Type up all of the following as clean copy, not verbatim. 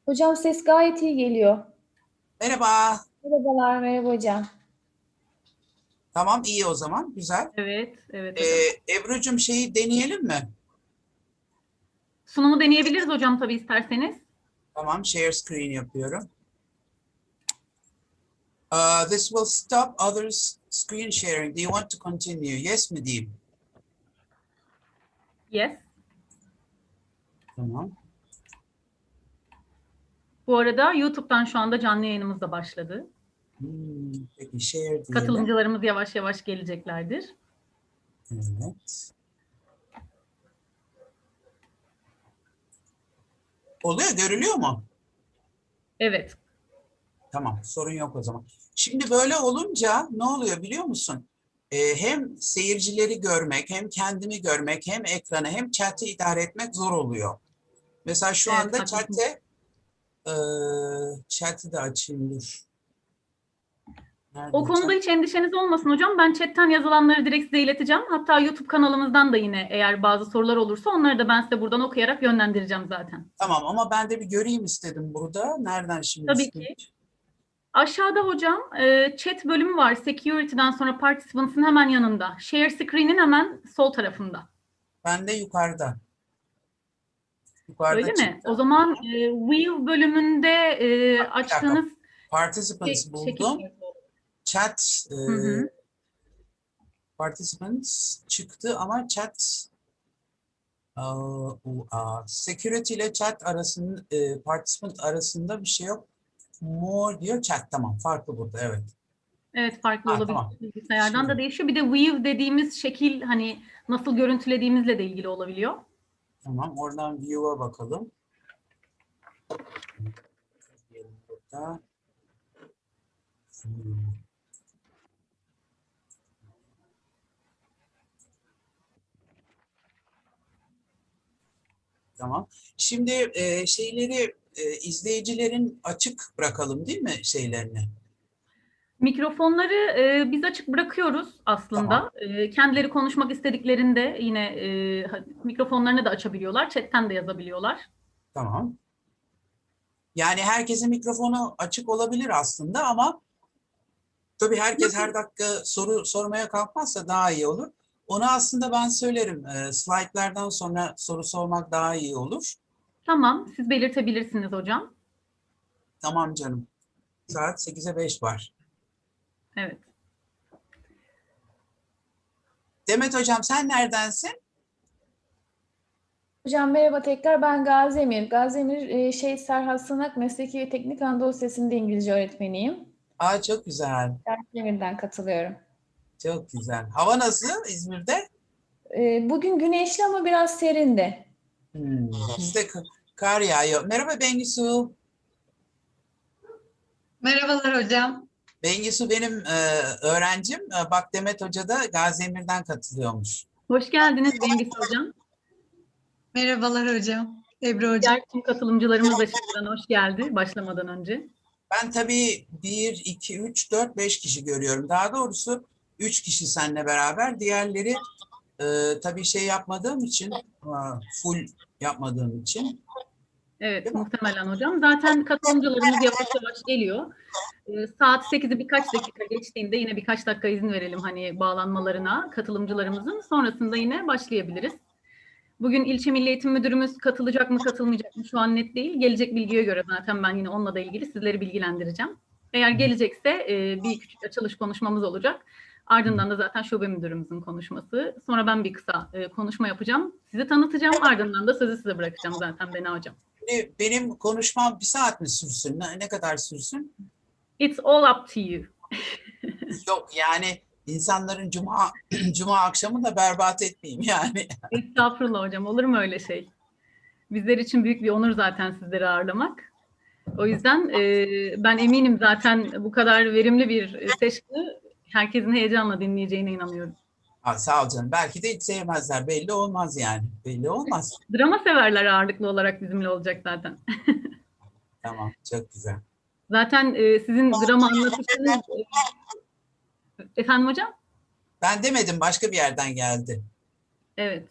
Hocam ses gayet iyi geliyor. Merhaba. Merhabalar, merhaba hocam. Tamam, iyi o zaman. Güzel. Evet, evet Ee, hocam. Ebru'cum şeyi deneyelim mi? Sunumu deneyebiliriz hocam tabii isterseniz. Tamam, share screen yapıyorum. This will stop others screen sharing. Do you want to continue? Yes mi diyeyim? Yes. Tamam. Bu arada YouTube'dan şu anda canlı yayınımız da başladı. Peki share diyelim. Katılımcılarımız yavaş yavaş geleceklerdir. Evet. Oluyor, görülüyor mu? Evet. Tamam, sorun yok o zaman. Şimdi böyle olunca ne oluyor biliyor musun? Hem seyircileri görmek, hem kendimi görmek, hem ekranı, hem chat'i idare etmek zor oluyor. Mesela şu Evet, anda haklısınız. chat'i de açayım dur. O Nerede konuda chat? hiç endişeniz olmasın hocam. Ben chatten yazılanları direkt size ileteceğim. Hatta YouTube kanalımızdan da yine eğer bazı sorular olursa onları da ben size buradan okuyarak yönlendireceğim zaten. Tamam ama ben de bir göreyim istedim burada. Nereden şimdi Tabii ki. Aşağıda hocam chat bölümü var. Security'den sonra Participants'ın hemen yanında. Share Screen'in hemen sol tarafında. Ben de yukarıda. Yukarıda Öyle mi? çıktı. O zaman View bölümünde Bir dakika. açtığınız Participants şekil buldum. farklı olur. Chat Hı hı. participants çıktı ama chat security ile chat arasında participant arasında bir şey yok. More diyor chat, tamam, farklı burada, evet. Evet, farklı olabilir. Tamam. Bilgisayardan da Şimdi değişiyor. Bir de View dediğimiz şekil hani nasıl görüntülediğimizle de ilgili olabiliyor. tamam, oradan view'a bakalım. Burada. Tamam. Şimdi şeyleri izleyicilerin açık bırakalım değil mi şeylerini? Mikrofonları biz açık bırakıyoruz Tamam. aslında. Kendileri konuşmak istediklerinde yine mikrofonlarını da açabiliyorlar. Chat'ten de yazabiliyorlar. Tamam. Yani herkesin mikrofonu açık olabilir aslında ama tabii herkes her dakika soru sormaya kalkmazsa daha iyi olur. Onu aslında ben söylerim. Slaytlardan sonra soru sormak daha iyi olur. Tamam, siz belirtebilirsiniz hocam. Tamam canım. Saat 8'e 5 var. Evet. Demet hocam sen neredensin? Hocam merhaba tekrar, ben Gazemir. Gazemir Serhat Sanak Mesleki ve Teknik Anadolu Lisesi'nde İngilizce öğretmeniyim. Aa, çok güzel. Gazemir'den katılıyorum. Çok güzel. Hava nasıl İzmir'de? Bugün güneşli ama biraz serindi. Bizde kar yağıyor. Merhaba Bengisu. Merhabalar hocam. Bengisu benim öğrencim. Bak Demet Hoca da Gaziemir'den katılıyormuş. Hoş geldiniz Cengiz hocam. Merhabalar hocam. Ebru hocam. Diğer tüm katılımcılarımız da şimdiden hoş geldi başlamadan önce. Ben tabii 1, 2, 3, 4, 5 kişi görüyorum. Daha doğrusu 3 kişi seninle beraber. Diğerleri tabii şey yapmadığım için, full yapmadığım için. Evet, Değil mi? muhtemelen hocam. Zaten katılımcılarımız yavaş yavaş geliyor. Saat 8'i birkaç dakika geçtiğinde yine birkaç dakika izin verelim hani bağlanmalarına katılımcılarımızın. Sonrasında yine başlayabiliriz. Bugün ilçe Milli Eğitim Müdürümüz katılacak mı katılmayacak mı şu an net değil. Gelecek bilgiye göre zaten ben yine onunla da ilgili sizleri bilgilendireceğim. Eğer gelecekse bir küçük açılış konuşmamız olacak. Ardından da zaten şube müdürümüzün konuşması. Sonra ben bir kısa konuşma yapacağım. Sizi tanıtacağım. Ardından da sözü size bırakacağım zaten Bena hocam. Benim konuşmam 1 saat mi sürsün? Ne kadar sürsün? It's all up to you. Yok yani insanların cuma akşamı da berbat etmeyeyim yani. Estağfurullah hocam, olur mu öyle şey? Bizler için büyük bir onur zaten sizleri ağırlamak. O yüzden ben eminim zaten bu kadar verimli bir sesli herkesin heyecanla dinleyeceğine inanıyorum. Sağ ol canım. Belki de hiç sevmezler. Belli olmaz yani. Belli olmaz. Drama severler ağırlıklı olarak bizimle olacak zaten. Tamam. Çok güzel. Zaten sizin drama anlatışınız... Efendim hocam? Ben demedim. Başka bir yerden geldi. Evet.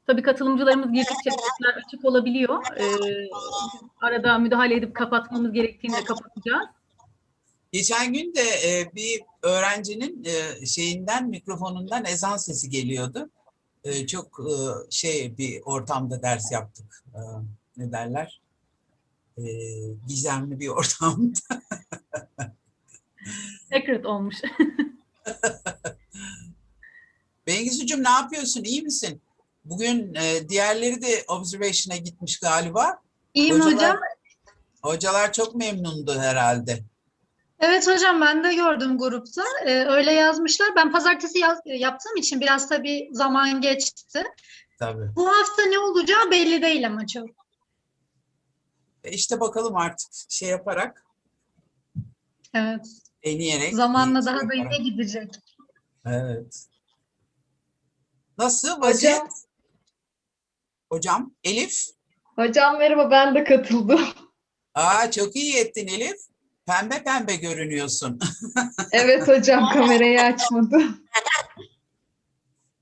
Tabii katılımcılarımız girdikçe sesler açık olabiliyor. Arada müdahale edip kapatmamız gerektiğinde kapatacağız. Geçen gün de bir öğrencinin mikrofonundan ezan sesi geliyordu. Çok bir ortamda ders yaptık. Ne derler? Gizemli bir ortamda. Secret olmuş. Bengisucuğum ne yapıyorsun? İyi misin? Bugün diğerleri de observation'a gitmiş galiba. İyiyim hocam. Hocalar çok memnundu herhalde. Evet hocam, ben de gördüm grupta. Öyle yazmışlar. Ben pazartesi yaptığım için biraz tabii zaman geçti. Tabii. Bu hafta ne olacağı belli değil ama çok. İşte bakalım artık yaparak, Evet. deneyerek. Zamanla daha da iyi gidecek. Evet. Nasıl vaziyet? Hocam, Elif? Hocam merhaba, ben de katıldım. Çok iyi ettin Elif. Pembe pembe görünüyorsun. Evet hocam, kamerayı açmadım.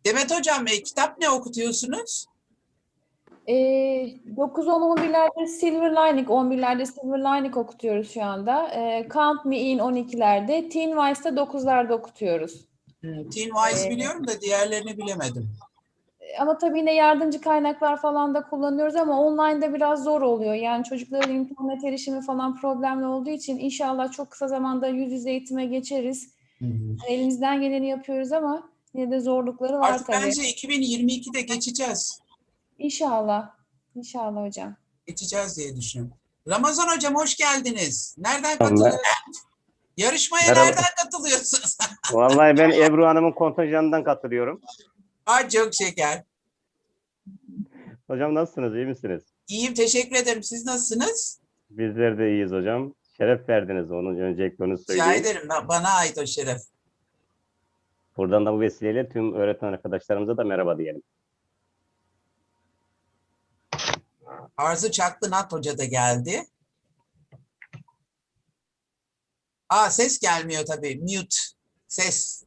Demet hocam, kitap ne okutuyorsunuz? 9, 10, 11'lerde Silver Lining, 11'lerde Silver Lining okutuyoruz şu anda. Count Me In 12'lerde, Teen Wise'da 9'larda okutuyoruz. Teen Wise biliyorum da diğerlerini bilemedim. Ama tabii yine yardımcı kaynaklar falan da kullanıyoruz ama online'da biraz zor oluyor. Yani çocukların internet erişimi falan problemli olduğu için inşallah çok kısa zamanda yüz yüze eğitime geçeriz. Elimizden geleni yapıyoruz ama yine de zorlukları var Artık tabii. bence 2022'de geçeceğiz. İnşallah. İnşallah hocam. Geçeceğiz diye düşünüyorum. Ramazan hocam hoş geldiniz. Nereden katılıyorsunuz? Yarışmaya Merhaba. nereden katılıyorsunuz? Vallahi ben Ebru Hanım'ın kontenjanından katılıyorum. Çok şeker. Hocam nasılsınız? İyi misiniz? İyiyim, teşekkür ederim. Siz nasılsınız? Bizler de iyiyiz hocam. Şeref verdiniz, onun öncelikle onu Rica söyleyeyim. ederim. Bana ait o şeref. Buradan da bu vesileyle tüm öğretmen arkadaşlarımıza da merhaba diyelim. Arzu Çaklınath Hoca da geldi. Ses gelmiyor tabii. Mute. Ses.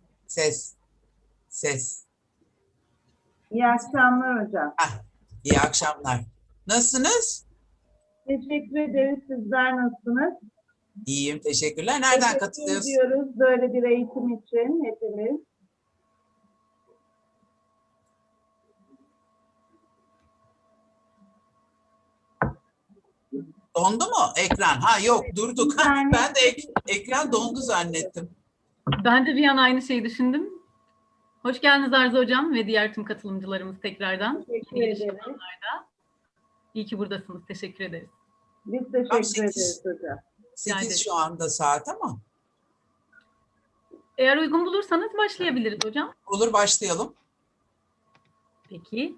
İyi akşamlar hocam. İyi akşamlar. Nasılsınız? Teşekkür ederiz. Sizler nasılsınız? İyiyim, teşekkürler. Nereden Teşekkür katılıyorsunuz? ediyoruz böyle bir eğitim için hepimiz. Dondu mu ekran? Yok, durduk. Yani- Ben de ekran dondu zannettim. Ben de bir an aynı şeyi düşündüm. Hoş geldiniz Arzu Hocam ve diğer tüm katılımcılarımız tekrardan. Teşekkür Yeni ederiz. çalışmalarda. İyi ki buradasınız. Teşekkür ederiz. Biz Tam teşekkür 8. ederiz hocam. 8 şu anda saat ama. Eğer uygun bulursanız başlayabiliriz hocam. Olur, başlayalım. Peki.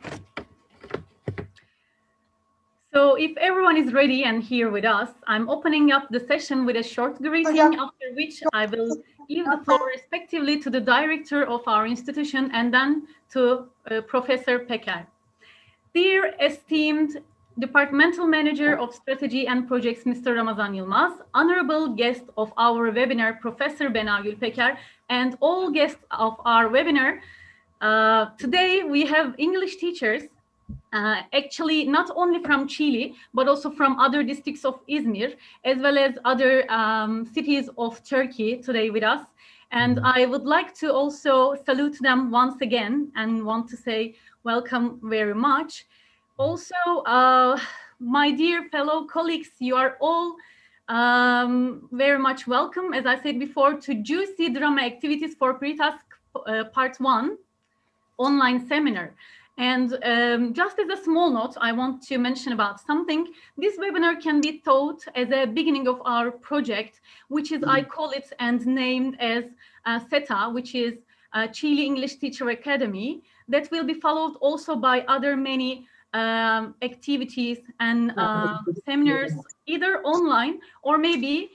So if everyone is ready and here with us, I'm opening up the session with a short greeting, after which I will give the floor respectively to the director of our institution and then to Professor PEKER. Dear esteemed Departmental Manager of Strategy and Projects, Mr. Ramazan Yılmaz, honorable guest of our webinar, Professor Bena PEKER, and all guests of our webinar, today we have English teachers, actually not only from Cigli, but also from other districts of Izmir, as well as other cities of Turkey today with us. And I would like to also salute them once again and want to say welcome very much. Also, my dear fellow colleagues, you are all very much welcome, as I said before, to Juicy Drama Activities for Pre-Task Part 1 online seminar. And just as a small note, I want to mention about something. This webinar can be thought as a beginning of our project, which is, I call it and named as CETA, which is Cigli English Teacher Academy, that will be followed also by other many activities and seminars, either online or maybe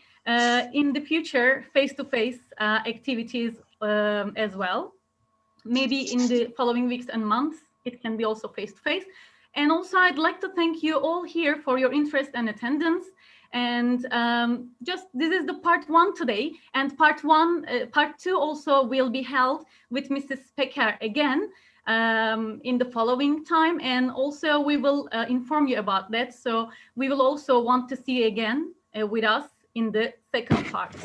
in the future, face-to-face activities as well. Maybe in the following weeks and months, it can be also face-to-face. And also, I'd like to thank you all here for your interest and attendance. And just this is the part 1 today, and part 2 also will be held with Mrs. PEKER again in the following time, and also we will inform you about that. So we will also want to see you again with us in the second part.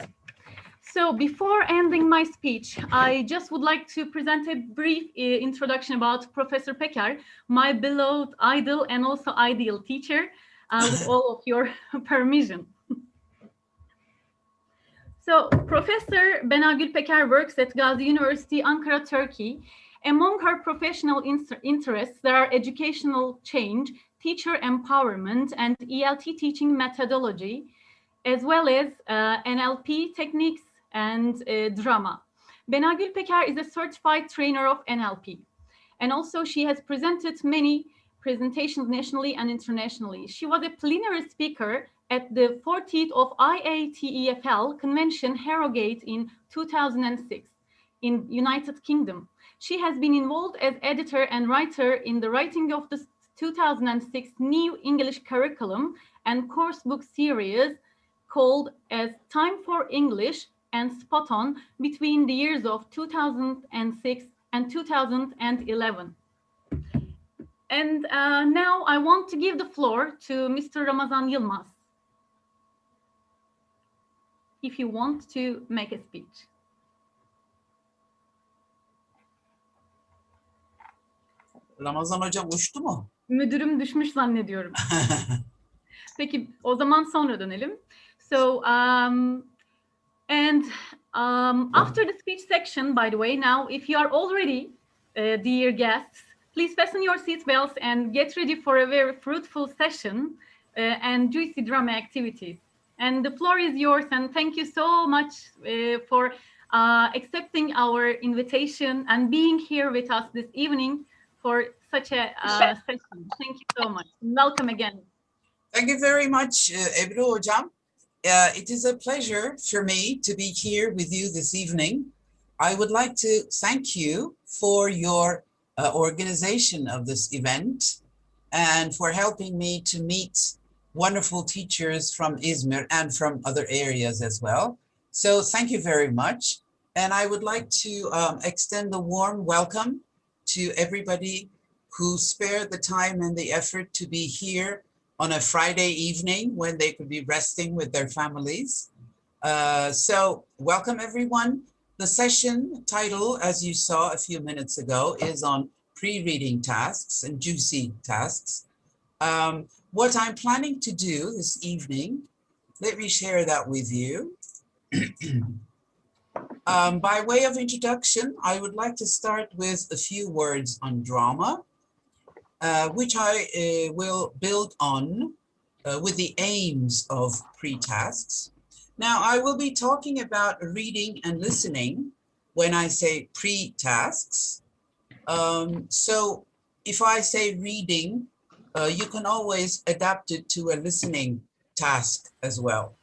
So before ending my speech, I just would like to present a brief introduction about Professor PEKER, my beloved idol and also ideal teacher, with all of your permission. So Professor Bena PEKER works at Gazi University, Ankara, Turkey. Among her professional interests, there are educational change, teacher empowerment, and ELT teaching methodology, as well as NLP techniques and drama. Bena PEKER is a certified trainer of NLP. And also she has presented many presentations nationally and internationally. She was a plenary speaker at the 40th of IATEFL convention Harrogate in 2006 in United Kingdom. She has been involved as editor and writer in the writing of the 2006 new English curriculum and course book series called as Time for English and Spot On between the years of 2006 and 2011. And now I want to give the floor to Mr. Ramazan Yılmaz, if you want to make a speech. Ramazan hocam uçtu mu? Müdürüm düşmüş zannediyorum. Peki o zaman sonra dönelim. So after the speech section, by the way, now if you are all ready, dear guests, please fasten your seatbelts and get ready for a very fruitful session and juicy drama activities. And the floor is yours, and thank you so much for accepting our invitation and being here with us this evening for such a session. Thank you so much. Welcome again. Thank you very much, Ebru hocam. It is a pleasure for me to be here with you this evening. I would like to thank you for your organization of this event and for helping me to meet wonderful teachers from Izmir and from other areas as well. So thank you very much. And I would like to extend a warm welcome to everybody who spared the time and the effort to be here on a Friday evening when they could be resting with their families. So welcome everyone. The session title, as you saw a few minutes ago, is on pre-reading tasks and juicy tasks. What I'm planning to do this evening, let me share that with you. By way of introduction, I would like to start with a few words on drama, which I will build on with the aims of pre-tasks. Now, I will be talking about reading and listening when I say pre-tasks. So if I say reading, you can always adapt it to a listening task as well.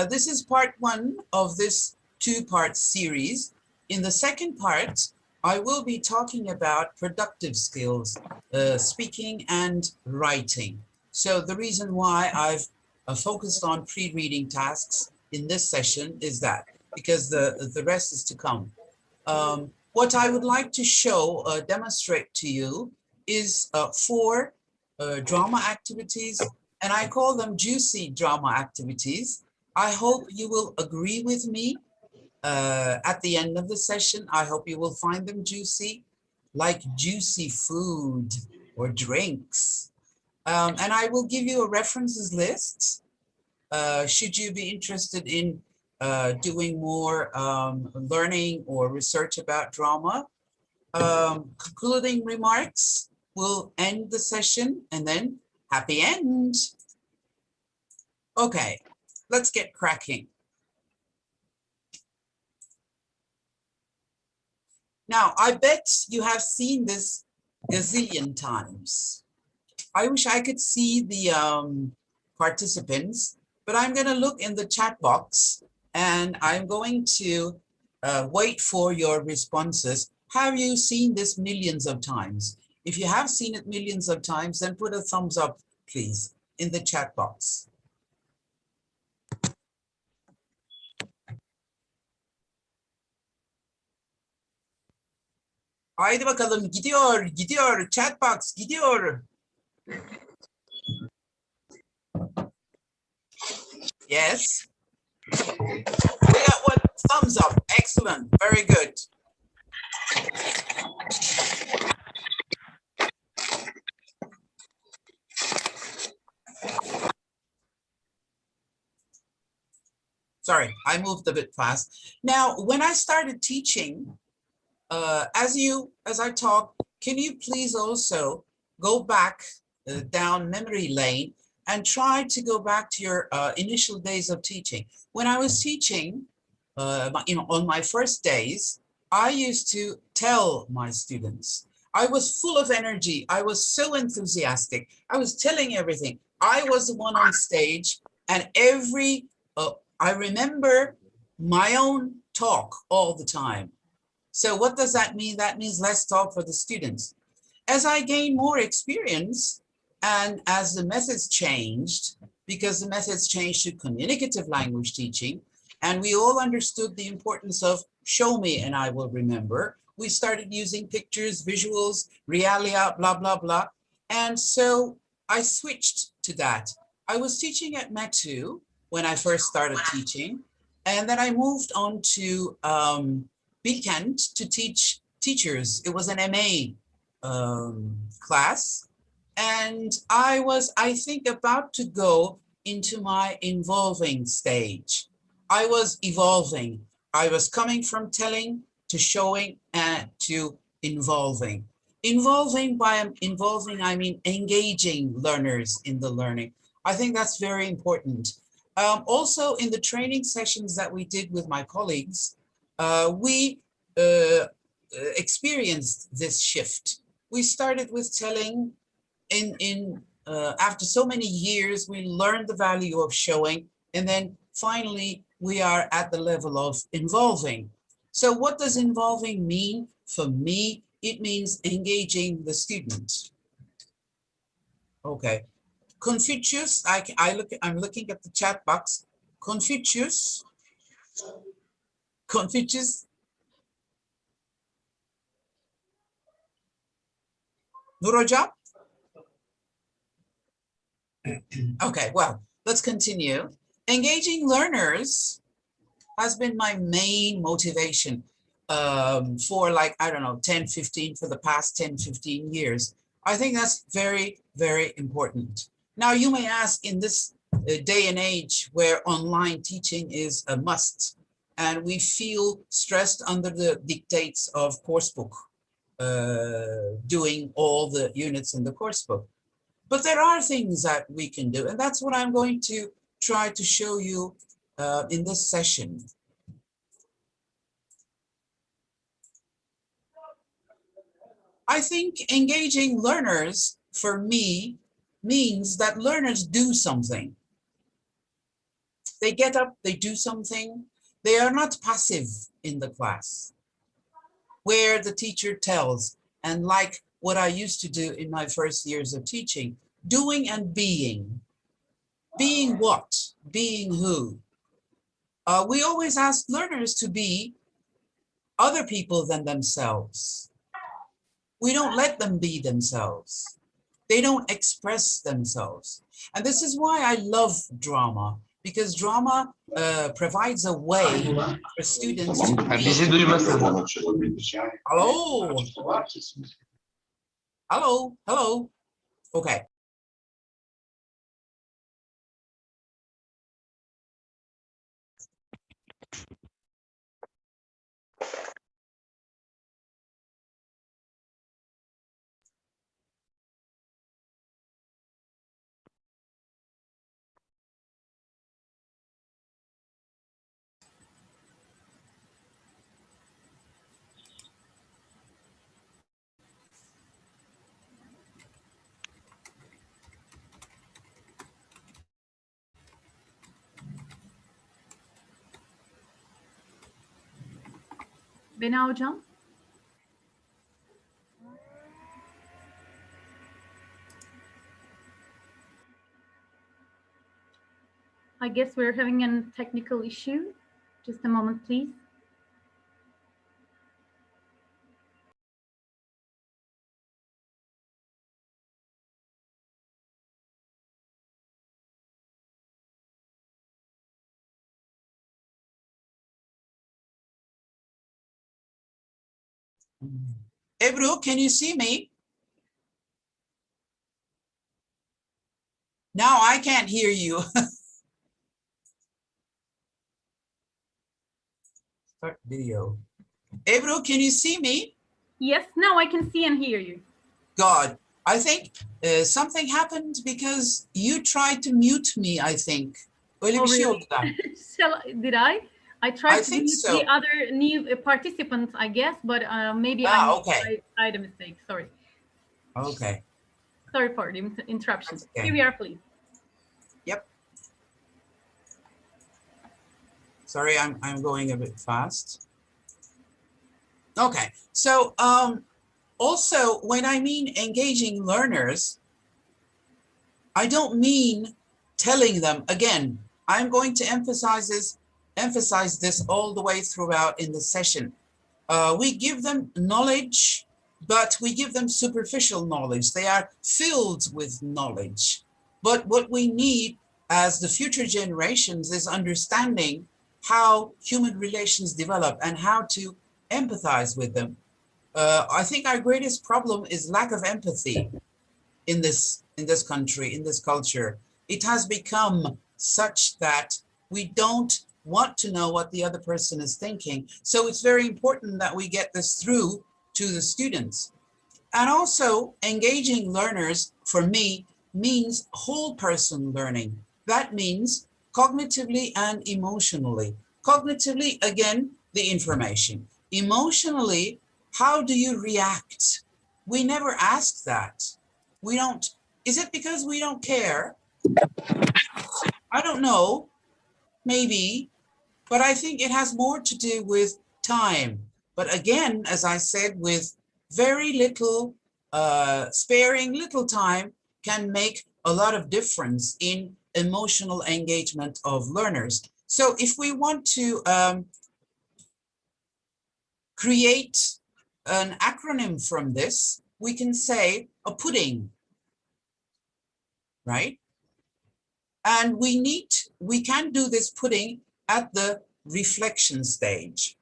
This is part one of this two-part series. In the second part, I will be talking about productive skills, speaking and writing. So the reason why I've focused on pre-reading tasks in this session is that, because the rest is to come. What I would like to show, demonstrate to you is 4 drama activities, and I call them juicy drama activities. I hope you will agree with me at the end of the session. I hope you will find them juicy, like juicy food or drinks. And I will give you a references list should you be interested in doing more learning or research about drama. Concluding remarks will end the session, and then happy end. Okay, let's get cracking. Now, I bet you have seen this gazillion times. I wish I could see the participants, but I'm going to look in the chat box and I'm going to wait for your responses. Have you seen this millions of times? If you have seen it millions of times, then put a thumbs up, please, in the chat box. Haydi bakalım, gidiyor, gidiyor. Chatbox gidiyor. Yes. We got one thumbs up. Excellent. Very good. Sorry, I moved a bit fast. Now, when I started teaching, as I talk, can you please also go back down memory lane and try to go back to your initial days of teaching? When I was teaching, on my first days, I used to tell my students, I was full of energy. I was so enthusiastic. I was telling everything. I was the one on stage, and I remember my own talk all the time. So what does that mean? That means less talk for the students. As I gained more experience and as the methods changed, because the methods changed to communicative language teaching, and we all understood the importance of show me and I will remember, we started using pictures, visuals, realia, blah, blah, blah. And so I switched to that. I was teaching at METU when I first started teaching, and then I moved on to Bilkent to teach teachers. It was an MA class, and I was, I think, about to go into my involving stage. I was evolving. I was coming from telling to showing and to involving. Involving, by involving, I mean engaging learners in the learning. I think that's very important. Also, in the training sessions that we did with my colleagues, we experienced this shift. We started with telling. After so many years, we learned the value of showing, and then finally we are at the level of involving. So what does involving mean? For me, it means engaging the student. Okay. Confucius, I'm looking at the chat box. Confucius. Nur Hocam? Okay, well, let's continue. Engaging learners has been my main motivation for like, I don't know, 10, 15, for the past 10, 15 years. I think that's very, very important. Now, you may ask, in this day and age where online teaching is a must, and we feel stressed under the dictates of coursebook, doing all the units in the coursebook. But there are things that we can do, and that's what I'm going to try to show you in this session. I think engaging learners, for me, means that learners do something. They get up, they do something. They are not passive in the class, where the teacher tells, and like what I used to do in my first years of teaching, doing and being. Being what? Being who? We always ask learners to be other people than themselves. We don't let them be themselves. They don't express themselves. And this is why I love drama, because drama provides a way for students to be. Hello? Hello? Hello? Okay. Bena hocam. I guess we're having a technical issue. Just a moment, please. Ebru, can you see me? Now I can't hear you. Start video. Ebru, can you see me? Yes, now I can see and hear you. God, I think something happened because you tried to mute me, I think. Öyle Oh, bir şey really? oldu da. Did I? I tried I to think mute so. the other new participants, I guess, but maybe Okay. I made a mistake. Sorry. Okay. Sorry for the interruption. That's okay. Here we are, please. Yep. Sorry, I'm going a bit fast. Okay. So also when I mean engaging learners, I don't mean telling them again. I'm going to emphasize this all the way throughout in the session. We give them knowledge, but we give them superficial knowledge. They are filled with knowledge. But what we need as the future generations is understanding how human relations develop and how to empathize with them. I think our greatest problem is lack of empathy in this country, in this culture. It has become such that we don't want to know what the other person is thinking. So it's very important that we get this through to the students. And also engaging learners for me means whole person learning. That means cognitively and emotionally. Cognitively, again, the information. Emotionally, how do you react? We never ask that. We don't, is it because we don't care? I don't know, maybe, but I think it has more to do with time. But again, as I said, with very little, sparing little time can make a lot of difference in emotional engagement of learners. So if we want to create an acronym from this, we can say a pudding, right? And we can do this pudding at the reflection stage.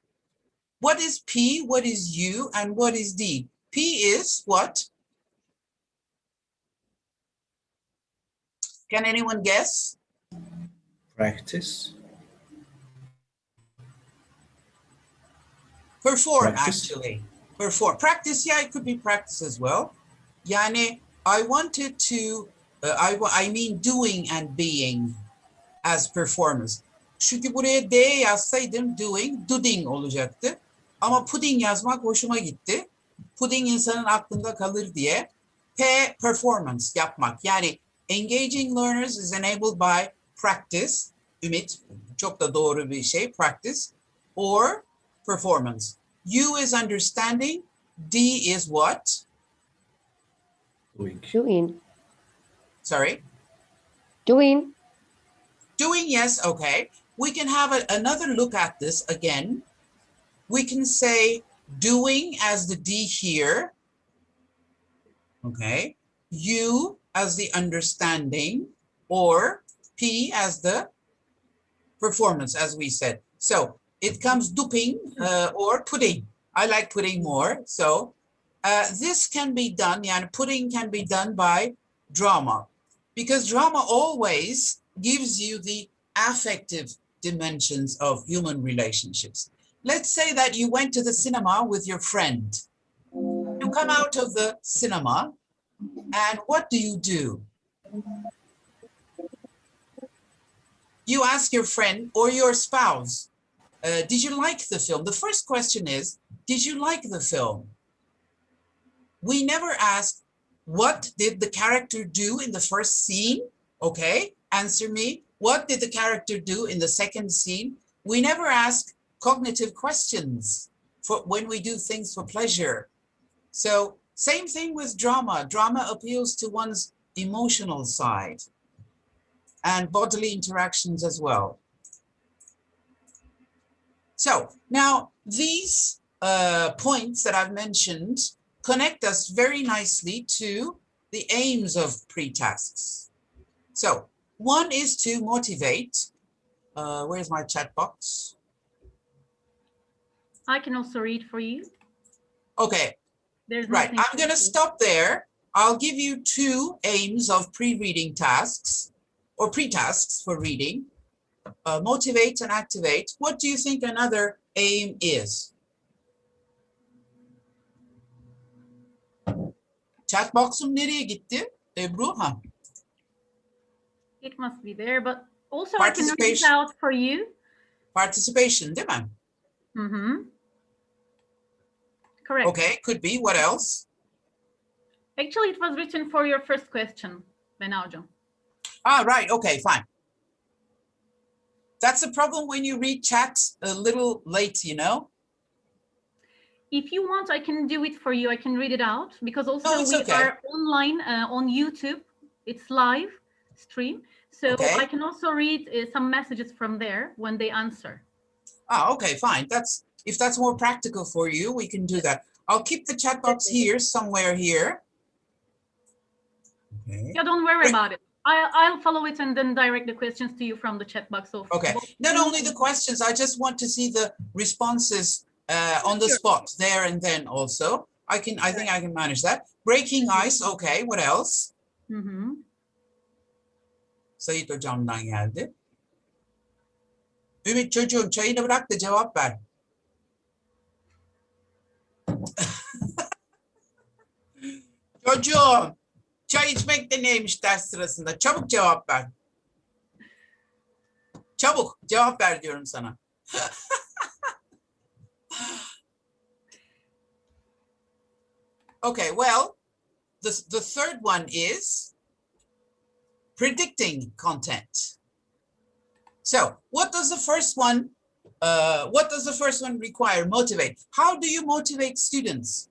What is P, what is U, and what is D? P is what? Can anyone guess? Practice. Perform, Practice. actually. Perform. Practice, yeah, it could be practice as well. Yani, I wanted to, I mean doing and being as performance. Çünkü buraya D yazsaydım doing olacaktı. Ama pudding yazmak hoşuma gitti. Pudding insanın aklında kalır diye. P, performance, yapmak. Yani engaging learners is enabled by practice. Ümit, çok da doğru bir şey, practice. Or performance. U is understanding. D is what? Doing. Sorry? Doing. Doing, yes, okay. We can have another look at this again. We can say doing as the D here, okay. U as the understanding, or P as the performance, as we said. So it comes duping or pudding. I like pudding more. So this can be done, yani pudding can be done by drama, because drama always gives you the affective dimensions of human relationships. Let's say that you went to the cinema with your friend. You come out of the cinema, and what do? You ask your friend or your spouse, did you like the film? The first question is, did you like the film? We never ask, what did the character do in the first scene? Okay, answer me. What did the character do in the second scene? We never ask cognitive questions for when we do things for pleasure. So same thing with drama. Drama appeals to one's emotional side and bodily interactions as well. So now these points that I've mentioned connect us very nicely to the aims of pre-tasks. So one is to motivate. Where's my chat box? I can also read for you. Okay, There's right. nothing I'm going to stop there. I'll give you 2 aims of pre-reading tasks or pre-tasks for reading. Motivate and activate. What do you think another aim is? Chat box'um nereye gitti? Ebru? Ha. It must be there, but also I can read it Participation. out for you. Participation, değil mi? Mm-hmm. Correct. Okay, could be. What else? Actually, it was written for your first question, Bena hocam. Ah, right. Okay, fine. That's the problem when you read chat a little late, you know? If you want, I can do it for you. I can read it out because also No, it's we okay. are online on YouTube. It's live stream. So Okay. I can also read some messages from there when they answer. Ah, okay, fine. If that's more practical for you, we can do that. I'll keep the chat box here, somewhere here. Okay. Yeah, don't worry Great. about it. I'll follow it and then direct the questions to you from the chat box. So Okay. Not only the questions, I just want to see the responses on the Sure. spot there and then also. I think I can manage that. Breaking ice. Okay. What else? Mm-hmm. Sayit hocamdan geldi. Ümit çocuğum çayını bırak da cevap ver. Çocuğum çay içmek de neymiş ders sırasında? Çabuk cevap ver. Çabuk cevap ver diyorum sana. Okay, well, the third one is predicting content. So, what does the first one require? Motivate. How do you motivate students?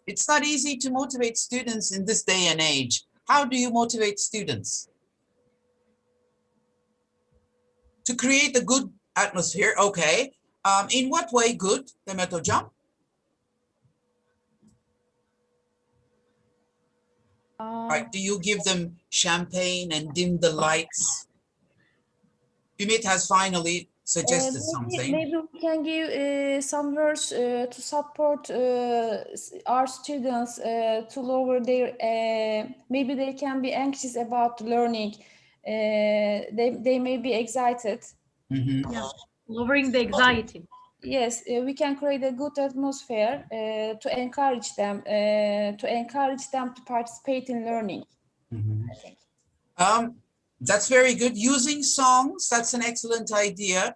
It's not easy to motivate students in this day and age. How do you motivate students? To create a good atmosphere, okay. In what way good, Demet Hocam? Right, do you give them champagne and dim the lights? Ümit has finally suggested something. Maybe we can give some words to support our students to lower their, maybe they can be anxious about learning. They may be excited. Mm-hmm. Yeah. Lowering the anxiety. Yes, we can create a good atmosphere to encourage them to participate in learning. Mm-hmm. I think. That's very good. Using songs, that's an excellent idea.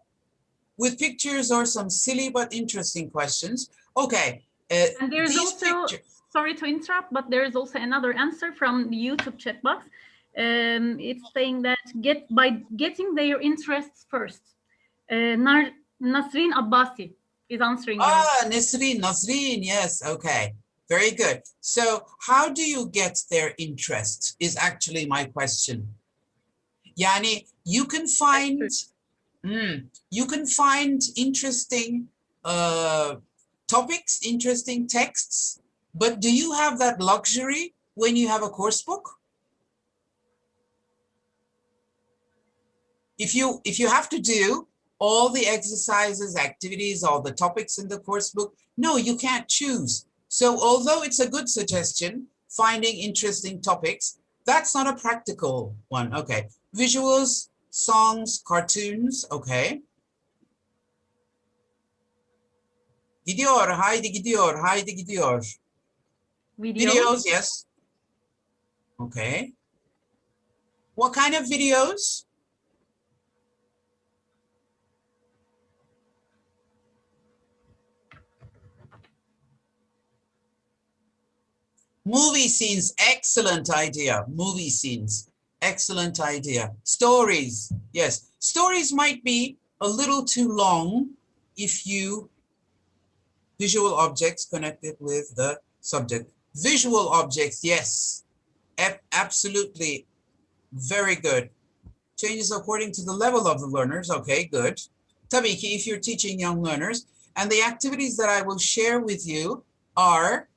With pictures or some silly but interesting questions. Okay. And there's also, sorry to interrupt, but there is also another answer from the YouTube chat box. It's saying that by getting their interests first. Nasrin Abbasi is answering you. Nasrin, yes, okay. Very good. So how do you get their interest is actually my question. Yani you can find interesting topics, interesting texts, but do you have that luxury when you have a course book? If you have to do all the exercises, activities, all the topics in the course book, no, you can't choose. So although it's a good suggestion, finding interesting topics, that's not a practical one. Okay. Visuals, songs, cartoons, okay. Gidiyor, haydi gidiyor, haydi gidiyor. Videos, yes. Okay. What kind of videos? Movie scenes, excellent idea. Movie scenes, excellent idea. Stories, yes. Stories might be a little too long if you visual objects connected with the subject. Visual objects, yes, absolutely, very good. Changes according to the level of the learners, okay, good. Tabii ki if you're teaching young learners, and the activities that I will share with you are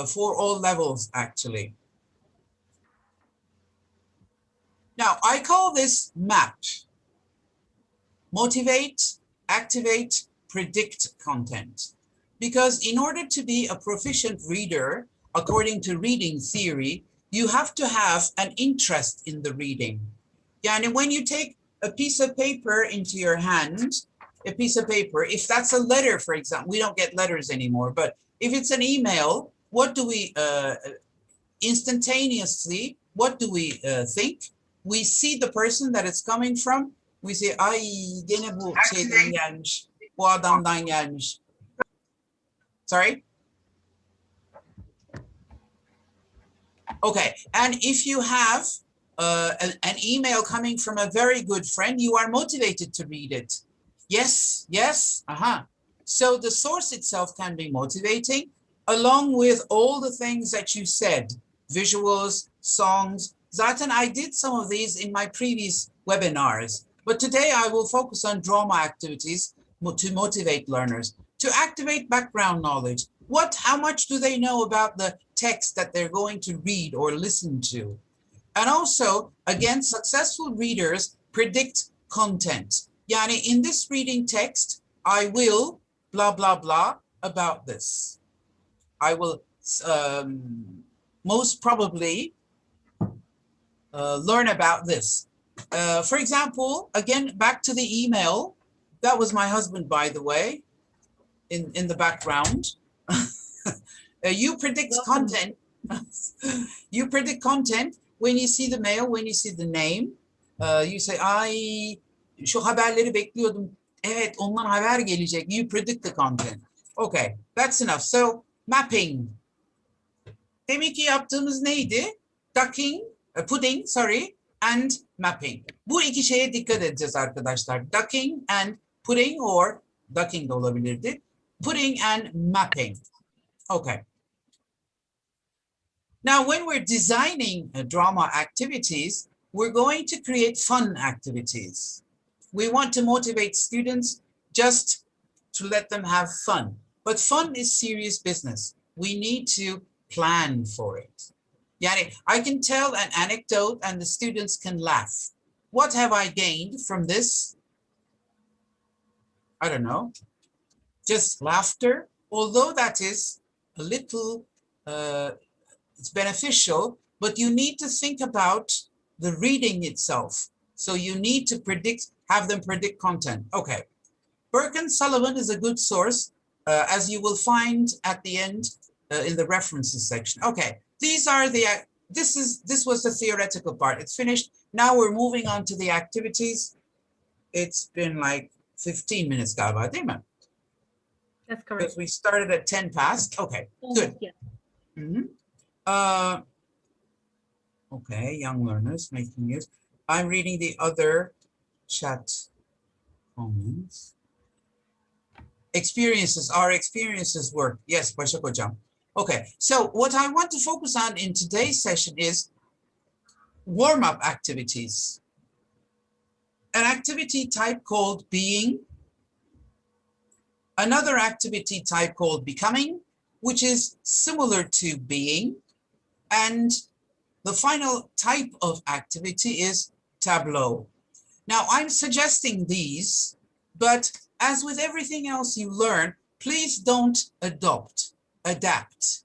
for all levels, actually. Now, I call this MAP. Motivate, activate, predict content. Because in order to be a proficient reader, according to reading theory, you have to have an interest in the reading. Yani when you take a piece of paper into your hand, a piece of paper, if that's a letter, for example, we don't get letters anymore, but if it's an email, what do we instantaneously, what do we think? We see the person that it's coming from. We say, ay gene bu şeyden gelmiş, bu adamdan gelmiş. Sorry? Okay, and if you have an email coming from a very good friend, you are motivated to read it. Yes, yes, So the source itself can be motivating, along with all the things that you said, visuals, songs. Zaten I did some of these in my previous webinars, but today I will focus on drama activities to motivate learners, to activate background knowledge. How much do they know about the text that they're going to read or listen to? And also, again, successful readers predict content. Yani in this reading text, I will blah, blah, blah about this. I will most probably learn about this. For example, again, back to the email. That was my husband, by the way, in the background. You predict content. You predict content when you see the mail, when you see the name. You say, ay şu haberleri bekliyordum. Evet, ondan haber gelecek. You predict the content. Okay, that's enough. So, mapping. Demek ki yaptığımız neydi? Pudding, and mapping. Bu iki şeye dikkat edeceğiz arkadaşlar. Ducking and pudding, or ducking de olabilirdi. Pudding and mapping. Okay. Now, when we're designing drama activities, we're going to create fun activities. We want to motivate students just to let them have fun. But fun is serious business. We need to plan for it. Yani, I can tell an anecdote and the students can laugh. What have I gained from this? I don't know. Just laughter. Although that is a little, it's beneficial, but you need to think about the reading itself. So you need to have them predict content. Okay. Burke and Sullivan is a good source, as you will find at the end in the references section. Okay, these are this was the theoretical part. It's finished. Now we're moving on to the activities. It's been like 15 minutes, galiba, değil mi? That's correct. Because we started at 10 past. Okay, good. Yeah. Okay, young learners making use. I'm reading the other chat comments. Experiences, our experiences work. Yes, Başak Hocam. Okay, so what I want to focus on in today's session is warm-up activities. An activity type called being, another activity type called becoming, which is similar to being, and the final type of activity is tableau. Now, I'm suggesting these, but as with everything else you learn, please don't adapt.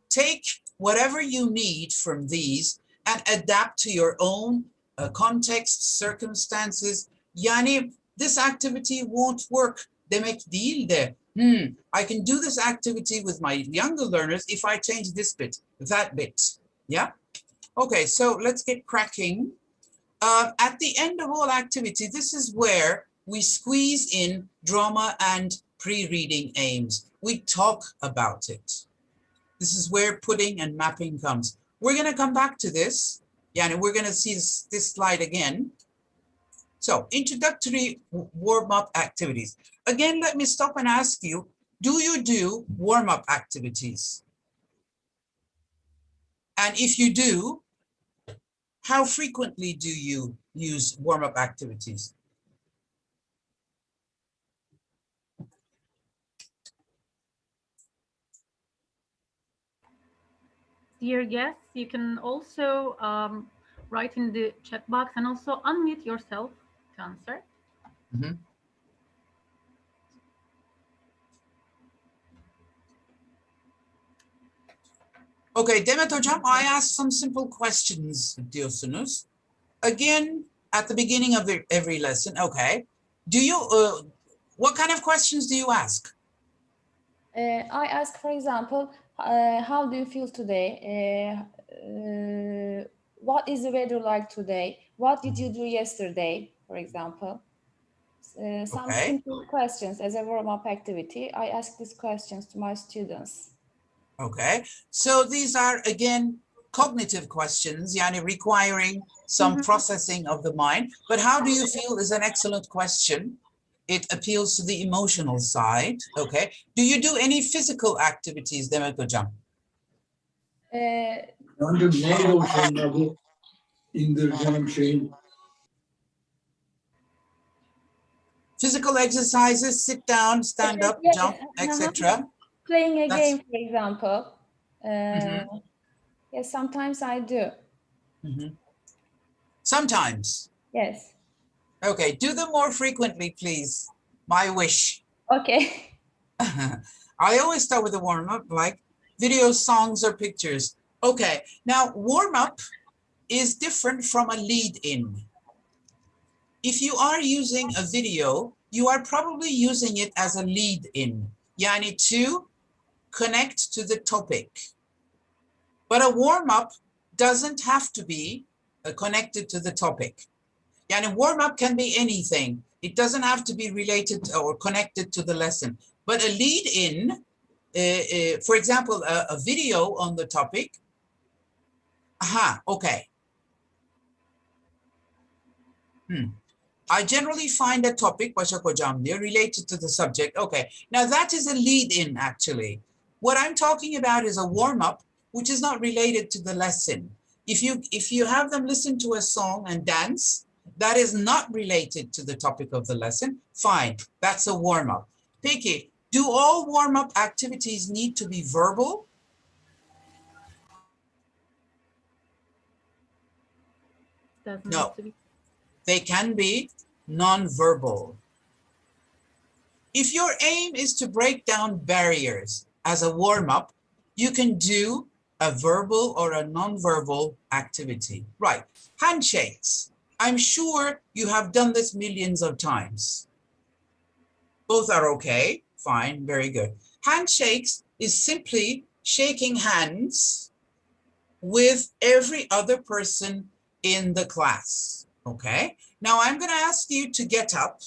Take whatever you need from these and adapt to your own context, circumstances. Yani, this activity won't work demek değil de, I can do this activity with my younger learners if I change this bit, that bit. Yeah? Okay, so let's get cracking. At the end of all activity, this is where we squeeze in drama and pre-reading aims. We talk about it. This is where pudding and mapping comes. We're going to come back to this. Yeah, and we're going to see this slide again. So, introductory warm-up activities. Again, let me stop and ask you, do you do warm-up activities? And if you do, how frequently do you use warm-up activities? Dear guests, you can also write in the chat box and also unmute yourself to answer. Okay, Demet Hocam, I asked some simple questions diyorsunuz. Again, at the beginning of every lesson, okay. Do you, what kind of questions do you ask? I ask, for example, how do you feel today? What is the weather like today? What did you do yesterday, for example? Some Okay. simple questions as a warm-up activity. I ask these questions to my students. Okay, so these are again cognitive questions, yani requiring some processing of the mind. But how do you feel is an excellent question. It appeals to the emotional side. Okay, do you do any physical activities, Demet Hocam? Ancak neyle oluşanlar bu indireceğim şeyin? Physical exercises, sit down, stand up, Yeah, jump, etc. Playing a That's- game, for example. Yes, sometimes I do. Sometimes. Yes. Okay, do them more frequently, please. My wish. Okay. I always start with a warm-up, like videos, songs, or pictures. Okay, now warm-up is different from a lead-in. If you are using a video, you are probably using it as a lead-in, yani to connect to the topic. But a warm-up doesn't have to be connected to the topic. Yani warm-up can be anything. It doesn't have to be related or connected to the lesson. But a lead-in, for example, a video on the topic. Aha, okay. I generally find a topic, Başak Hocam diyor, related to the subject. Okay, now that is a lead-in actually. What I'm talking about is a warm-up, which is not related to the lesson. If you have them listen to a song and dance, that is not related to the topic of the lesson, fine, that's a warm-up. Peki, do all warm-up activities need to be verbal? Doesn't No. have to be. They can be non-verbal. If your aim is to break down barriers as a warm-up, you can do a verbal or a non-verbal activity. Right, handshakes. I'm sure you have done this millions of times. Both are okay, fine, very good. Handshakes is simply shaking hands with every other person in the class, okay? Now I'm gonna ask you to get up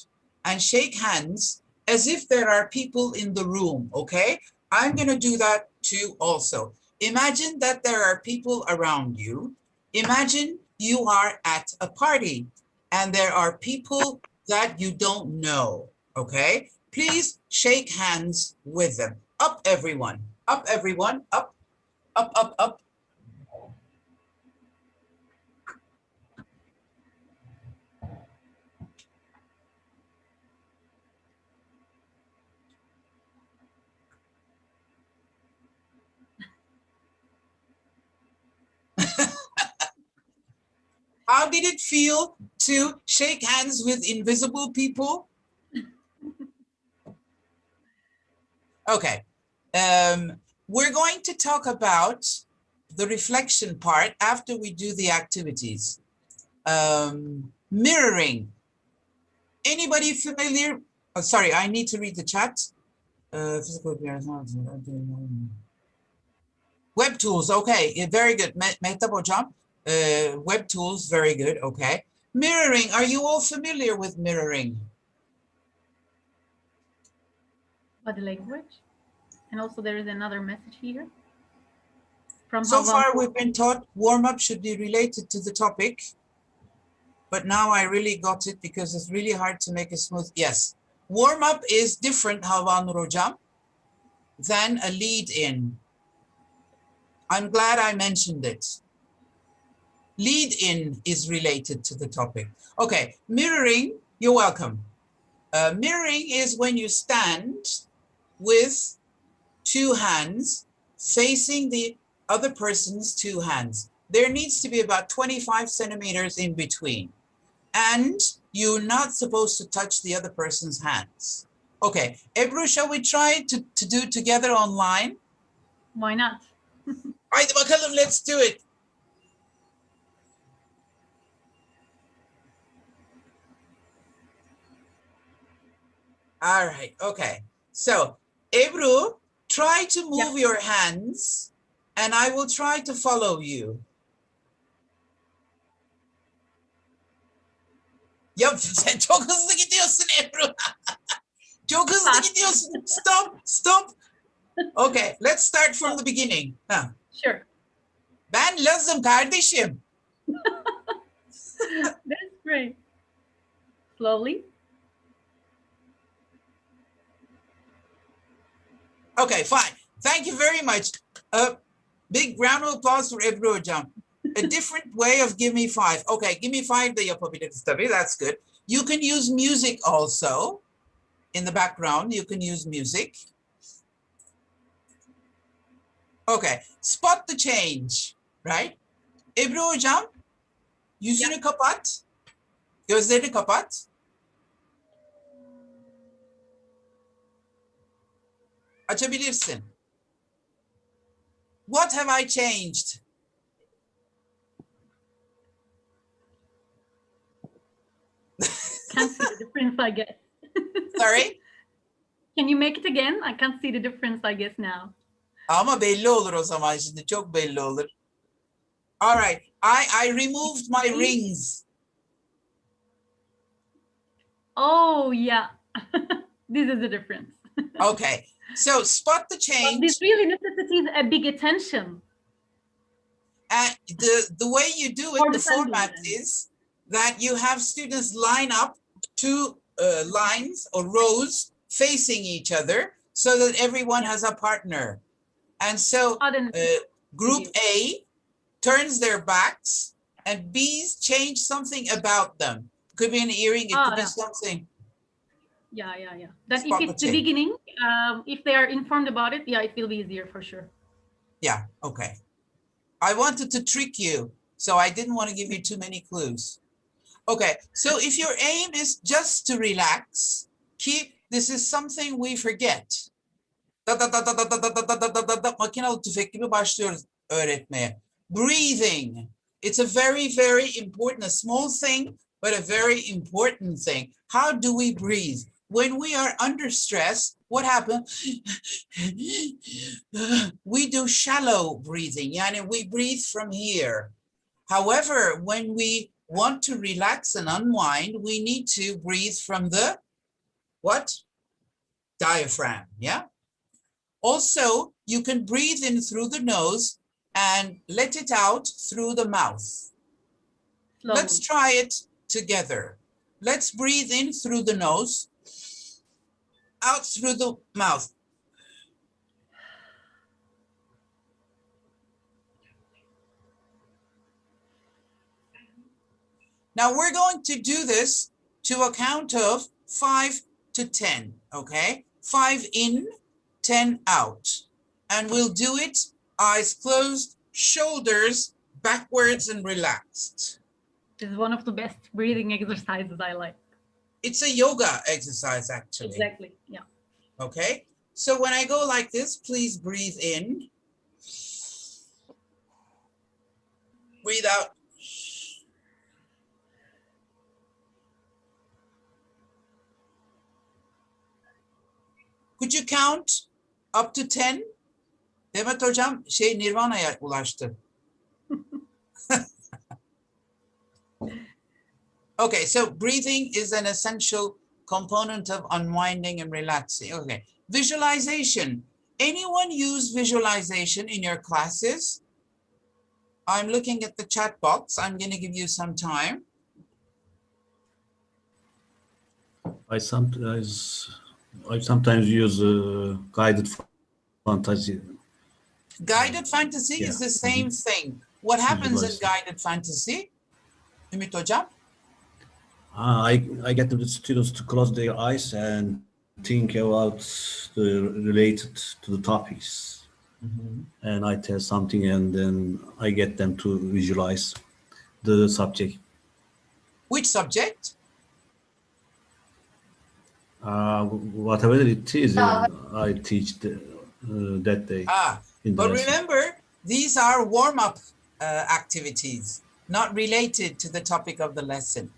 and shake hands as if there are people in the room, okay? I'm gonna do that too also. Imagine that there are people around you. Imagine you are at a party and there are people that you don't know, okay? Please shake hands with them. Up everyone, up, up, up, up, up. How did it feel to shake hands with invisible people? Okay, we're going to talk about the reflection part after we do the activities. Mirroring. Anybody familiar? Oh, sorry, I need to read the chat. Physical appearance. Web tools, okay, yeah, very good. Mehtap Hocam, web tools, very good, okay. Mirroring, are you all familiar with mirroring? Body language. And also there is another message here. From So Havan. far we've been taught warm-up should be related to the topic, but now I really got it because it's really hard to make a smooth, yes. Warm-up is different, Havan Hocam, than a lead-in. I'm glad I mentioned it. Lead-in is related to the topic. Okay, mirroring, you're welcome. Mirroring is when you stand with two hands facing the other person's two hands. There needs to be about 25 centimeters in between. And you're not supposed to touch the other person's hands. Okay, Ebru, shall we try to do together online? Why not? Haydi bakalım, let's do it. All right, okay. So, Ebru, try to move your hands and I will try to follow you. Ya sen çok hızlı gidiyorsun Ebru. Çok hızlı gidiyorsun. Stop. Okay, let's start from the beginning. Huh. Sure. Ben Lazım kardeşim. That's great. Slowly. Okay, fine. Thank you very much. Big round of applause for Ebru hocam. A different way of give me 5. Okay, give me 5 da yapabiliriz tabii. That's good. You can use music also. In the background, you can use music. Okay, spot the change, right? Ebru hocam, yüzünü kapat. Gözlerini kapat. Açabilirsin. What have I changed? Can't see the difference, I guess. Sorry? Can you make it again? I can't see the difference, I guess, now. Ama belli olur o zaman şimdi. Çok belli olur. All right. I removed my rings. Oh, yeah. This is the difference. Okay. So spot the But change. this really necessitates a big attention. And the way you do For it, the the time format being. is that you have students line up 2 lines or rows facing each other so that everyone has a partner. And so group A turns their backs and B's change something about them. Could be an earring, it could be something. Yeah. That Spot if the it's the change. beginning, if they are informed about it, yeah, it will be easier for sure. Yeah, okay. I wanted to trick you, so I didn't want to give you too many clues. Okay, so if your aim is just to relax, this is something we forget. Makinalı tüfek gibi başlıyoruz öğretmeye. Breathing. It's a very, very important, a small thing, but a very important thing. How do we breathe? When we are under stress, what happens? We do shallow breathing. Yani we breathe from here. However, when we want to relax and unwind, we need to breathe from the what? Diaphragm, yeah? Also, you can breathe in through the nose and let it out through the mouth. Slowly. Let's try it together. Let's breathe in through the nose, out through the mouth. Now we're going to do this to a count of 5 to 10, okay? 5 in, 10 out. And we'll do it eyes closed, shoulders backwards and relaxed. This is one of the best breathing exercises I like. It's a yoga exercise, actually. Exactly, yeah. Okay, so when I go like this, please breathe in. Breathe out. Could you count up to 10? Demet hocam Nirvana'ya ulaştı. Okay, so breathing is an essential component of unwinding and relaxing. Okay, visualization. Anyone use visualization in your classes? I'm looking at the chat box. I'm going to give you some time. I sometimes use guided fantasy. Guided fantasy is the same thing. What happens in guided fantasy? Ümit hocam? I get the students to close their eyes and think about the related to the topics. And I tell something and then I get them to visualize the subject. Which subject? Whatever it is, I teach that day. But remember, these are warm-up activities, not related to the topic of the lesson.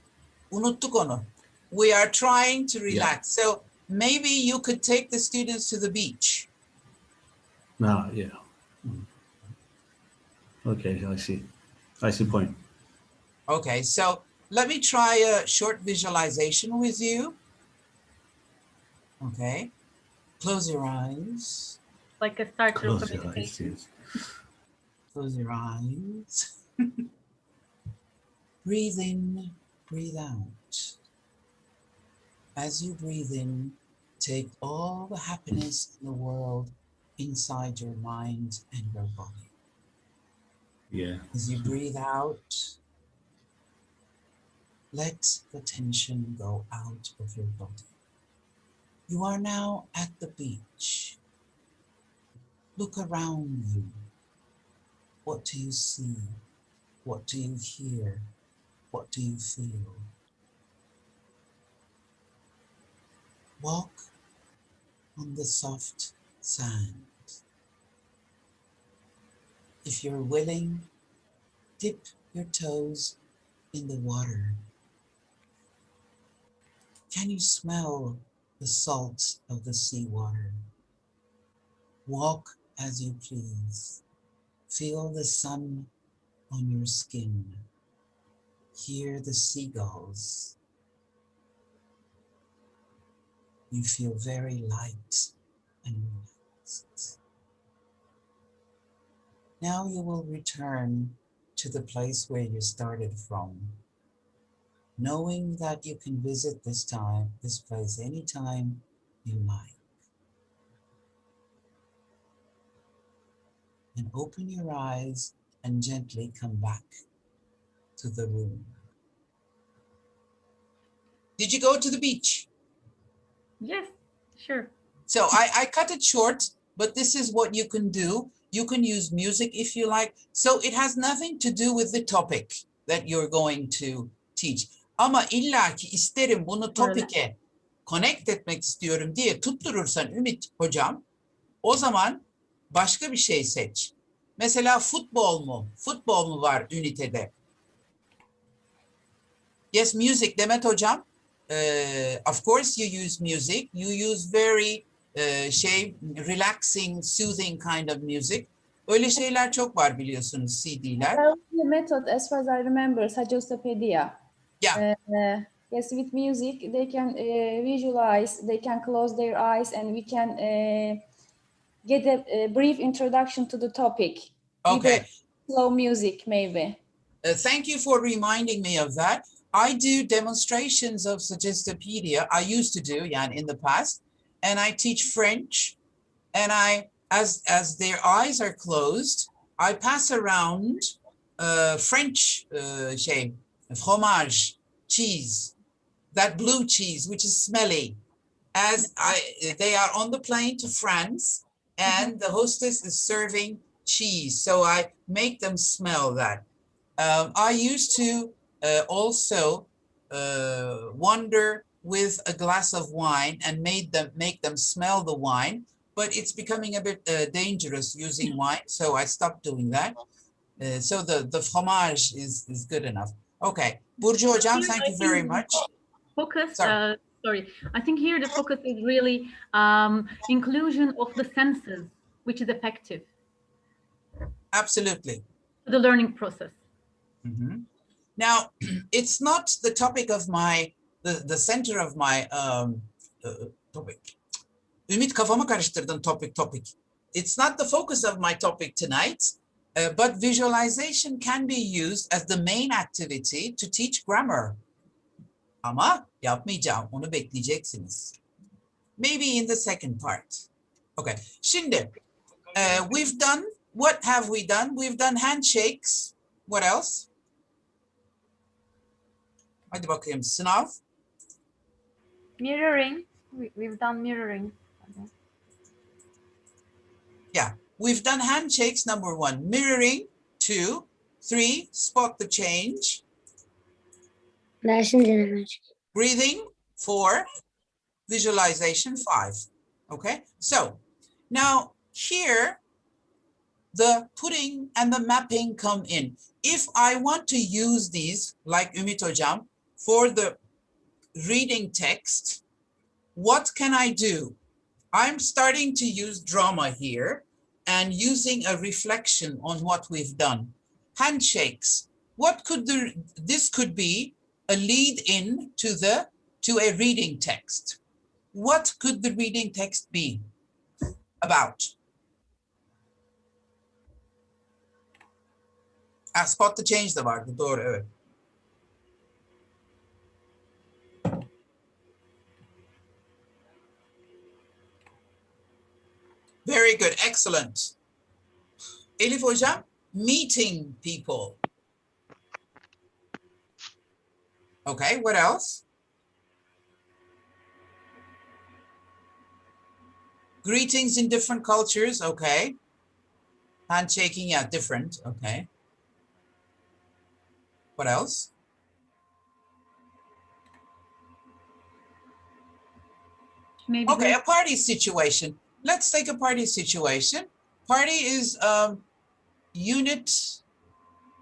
Unuttuk onu. We are trying to relax. So maybe you could take the students to the beach. Ah, yeah. Okay, I see. I see point. Okay, so let me try a short visualization with you. Okay, close your eyes. Like a starter of Close a your eyes, meditation. yes. Close your eyes. Breathe in, breathe out. As you breathe in, take all the happiness in the world inside your mind and your body. Yeah. As you breathe out, let the tension go out of your body. You are now at the beach. Look around you. What do you see? What do you hear? What do you feel? Walk on the soft sand. If you're willing, dip your toes in the water. Can you smell the salt of the seawater? Walk as you please. Feel the sun on your skin. Hear the seagulls. You feel very light and relaxed. Now you will return to the place where you started from, knowing that you can visit this place anytime you like. And open your eyes and gently come back to the room. Did you go to the beach? Yes, sure. So I cut it short, but this is what you can do. You can use music if you like. So it has nothing to do with the topic that you're going to teach. Ama illaki isterim bunu topike connect etmek istiyorum diye tutturursan Ümit hocam, o zaman başka bir şey seç. Mesela futbol mu? Futbol mu var ünitede? Yes, music Demet hocam. Of course you use music. You use very relaxing, soothing kind of music. Öyle şeyler çok var biliyorsunuz CD'ler. The method, as far as I remember, Saggistopedia. Yeah. Yes, with music, they can visualize, they can close their eyes, and we can get a brief introduction to the topic. Okay. With slow music, maybe. Thank you for reminding me of that. I do demonstrations of Saggistopedia. I used to do, in the past, and I teach French. And as their eyes are closed, I pass around French fromage, cheese, that blue cheese, which is smelly. As they are on the plane to France, and the hostess is serving cheese, so I make them smell that. I used to also wander with a glass of wine and make them smell the wine, but it's becoming a bit dangerous using wine, so I stopped doing that. So the fromage is good enough. Okay, Burcu hocam, thank you very much. Focus. Sorry. I think here the focus is really inclusion of the senses, which is effective. Absolutely. The learning process. Mm-hmm. Now, it's not the topic of the center of my topic. Ümit, kafamı karıştırdın topic. It's not the focus of my topic tonight, but visualization can be used as the main activity to teach grammar. Ama yapmayacağım, onu bekleyeceksiniz. Maybe in the second part. Okay, şimdi what have we done? We've done handshakes. What else? Hadi bakayım, sınav. Mirroring. We've done mirroring. Yeah, we've done handshakes, number 1. Mirroring, 2. 3, spot the change. Breathing, 4. Visualization, 5. Okay, so now here, the putting and the mapping come in. If I want to use these, like Ümit Hocam, for the reading text, what can I do? I'm starting to use drama here and using a reflection on what we've done. Handshakes. What could this could be a lead in to a reading text. What could the reading text be about? Spot the change da vardı, doğru, evet. Very good, excellent. Elif Hocam, meeting people. Okay, what else? Greetings in different cultures, okay. Handshaking, yeah, different, okay. What else? Maybe Okay, a party situation. Let's take a party situation. Party is unit,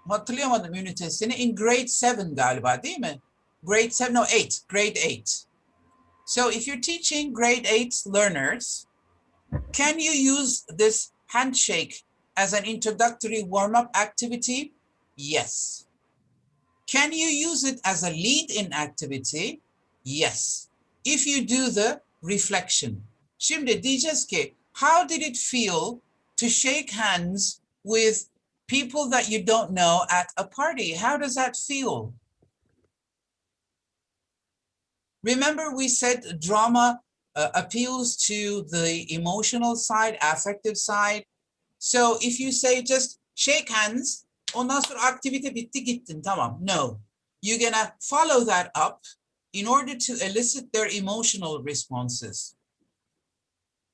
hatırlayamadım ünitesini, in grade 7 galiba değil mi? Grade 7, no 8, grade 8. So if you're teaching grade 8 learners, can you use this handshake as an introductory warm-up activity? Yes. Can you use it as a lead-in activity? Yes. If you do the reflection. Şimdi diyeceğiz ki, how did it feel to shake hands with people that you don't know at a party? How does that feel? Remember we said drama appeals to the emotional side, affective side. So if you say just shake hands, ondan sonra aktivite bitti gittin, tamam. No, you're gonna follow that up in order to elicit their emotional responses.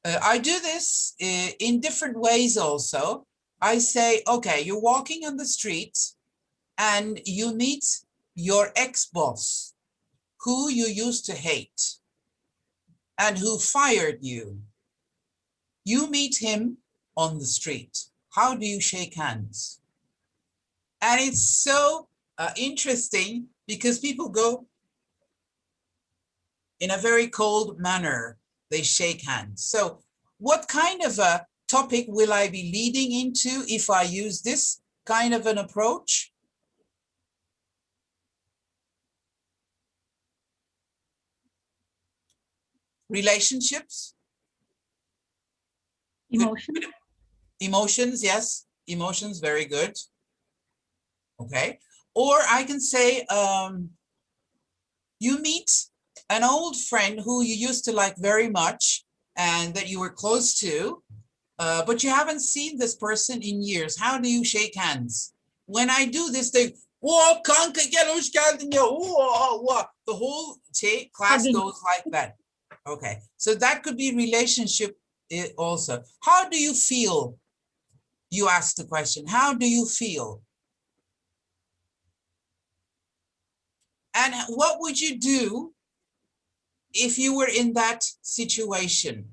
I do this in different ways also. I say, okay, you're walking on the street and you meet your ex-boss who you used to hate and who fired you. You meet him on the street. How do you shake hands? And it's so interesting because people go in a very cold manner. They shake hands. So what kind of a topic will I be leading into if I use this kind of an approach? Relationships? Emotion. Emotions, yes. Emotions, very good. Okay. Or I can say, you meet an old friend who you used to like very much and that you were close to, but you haven't seen this person in years. How do you shake hands? When I do this, they, oh, kanka gel hoş geldin ya. Oh. The whole class goes like that. Okay, so that could be relationship also. How do you feel? You asked the question, how do you feel? And what would you do if you were in that situation?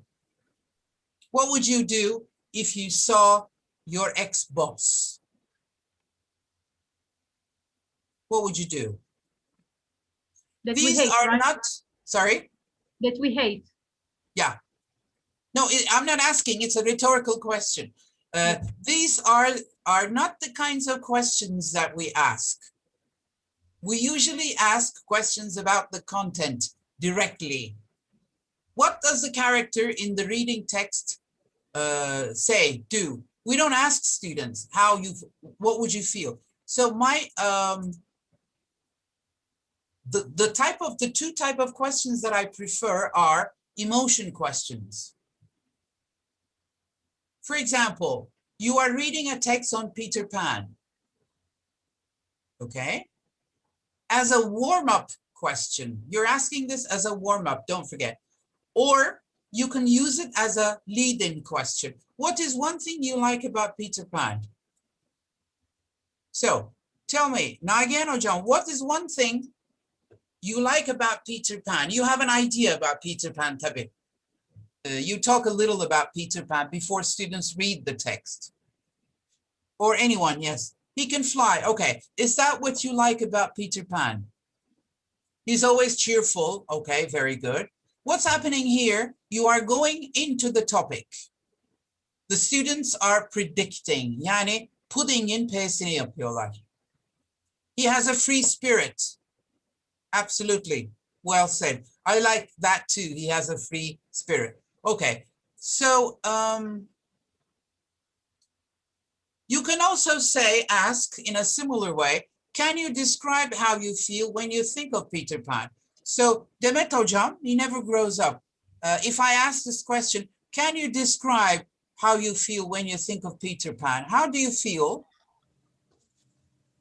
What would you do if you saw your ex-boss? What would you do? That These we hate, are right? not, sorry? That we hate. Yeah. No, I'm not asking, it's a rhetorical question. These are not the kinds of questions that we ask. We usually ask questions about the content directly. What does the character in the reading text say, do? We don't ask students what would you feel? So my, the two type of questions that I prefer are emotion questions. For example, you are reading a text on Peter Pan, okay? As a warm-up question, you're asking this as a warm-up, don't forget. Or you can use it as a lead-in question. What is one thing you like about Peter Pan? So tell me, Nagihan Hocam, what is one thing you like about Peter Pan? You have an idea about Peter Pan, tabii. You talk a little about Peter Pan before students read the text. Or anyone, yes. He can fly. Okay. Is that what you like about Peter Pan? He's always cheerful. Okay, very good. What's happening here? You are going into the topic. The students are predicting. Yani pudding'in P'sini yapıyorlar. He has a free spirit. Absolutely. Well said. I like that too. He has a free spirit. Okay. So, you can also say, ask in a similar way, can you describe how you feel when you think of Peter Pan? So Demet Hocam, he never grows up. If I ask this question, can you describe how you feel when you think of Peter Pan? How do you feel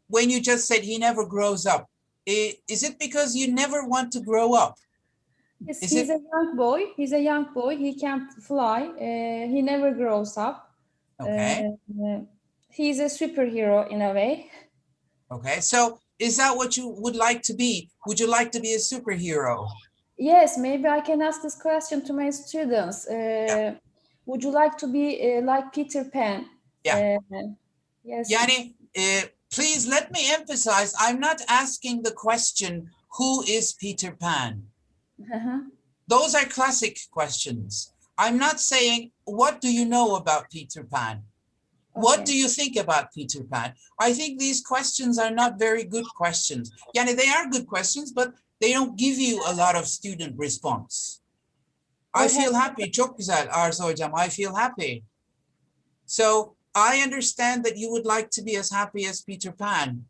when you just said he never grows up? Is it because you never want to grow up? Yes, Is he's it- a young boy. He's a young boy. He can't fly. He never grows up. Okay. He's a superhero in a way. Okay. So is that what you would like to be? Would you like to be a superhero? Yes, maybe I can ask this question to my students. Would you like to be like Peter Pan? Yeah. Yes. Yani, please let me emphasize, I'm not asking the question, who is Peter Pan? Uh-huh. Those are classic questions. I'm not saying, what do you know about Peter Pan? What do you think about Peter Pan? I think these questions are not very good questions. Yani, they are good questions, but they don't give you a lot of student response. I feel happy. Çok güzel Arzu Hocam. I feel happy. So I understand that you would like to be as happy as Peter Pan.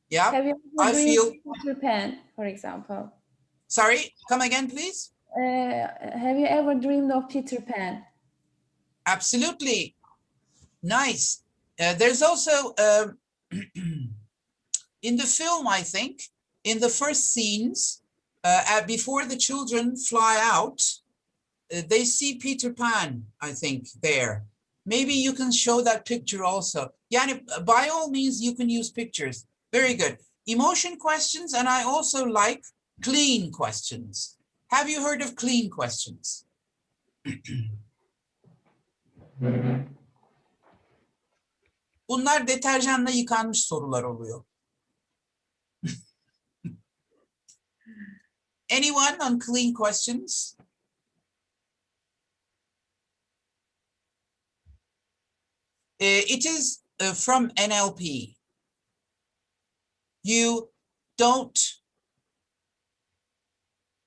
Yeah, Have you I ever feel. dreamed of Peter Pan, for example? Sorry, come again, please. Have you ever dreamed of Peter Pan? Absolutely. Nice. There's also, in the film, I think, in the first scenes, before the children fly out, they see Peter Pan, I think, there. Maybe you can show that picture also. Yani, by all means, you can use pictures. Very good. Emotion questions, and I also like clean questions. Have you heard of clean questions? Bunlar deterjanla yıkanmış sorular oluyor. Anyone on clean questions? It is from NLP. You don't.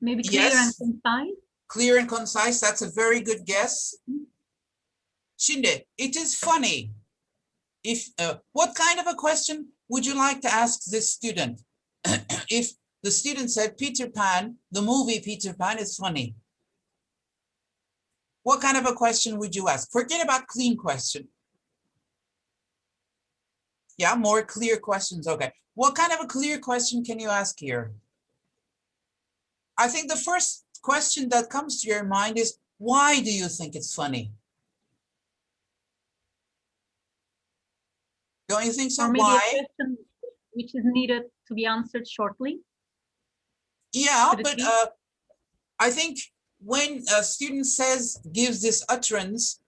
Maybe clear and Yes. concise. Clear and concise, that's a very good guess. Şimdi, it is funny. If what kind of a question would you like to ask this student? If the student said Peter Pan, the movie Peter Pan is funny. What kind of a question would you ask? Forget about clean question. Yeah, more clear questions. Okay. What kind of a clear question can you ask here? I think the first question that comes to your mind is, why do you think it's funny? Don't you think so? Or maybe Why? a question which is needed to be answered shortly. Yeah, Could it but be? I think when a student gives this utterance,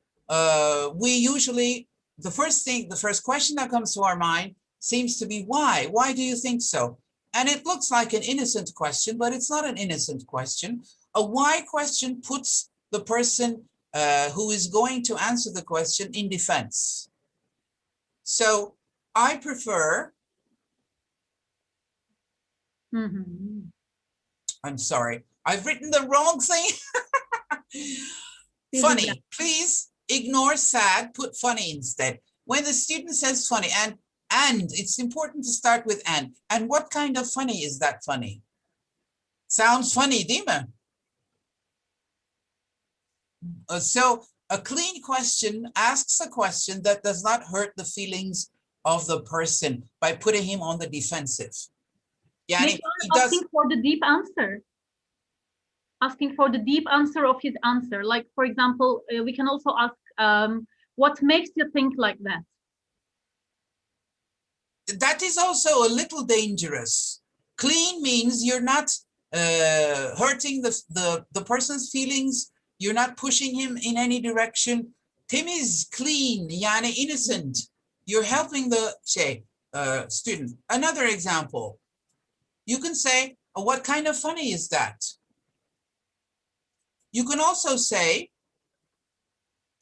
we usually, the first question that comes to our mind seems to be why? Why do you think so? And it looks like an innocent question, but it's not an innocent question. A why question puts the person who is going to answer the question in defense. So I prefer, I'm sorry, I've written the wrong thing. Funny, please ignore sad, put funny instead. When the student says funny, and it's important to start with and what kind of funny is that funny? Sounds funny, değil mi? So a clean question asks a question that does not hurt the feelings of the person by putting him on the defensive. Yani, Maybe asking for the deep answer. Asking for the deep answer of his answer. Like, for example, we can also ask, what makes you think like that? That is also a little dangerous. Clean means you're not hurting the person's feelings. You're not pushing him in any direction. Temiz, clean, yani innocent. You're helping the student. Another example. You can say, oh, what kind of funny is that? You can also say,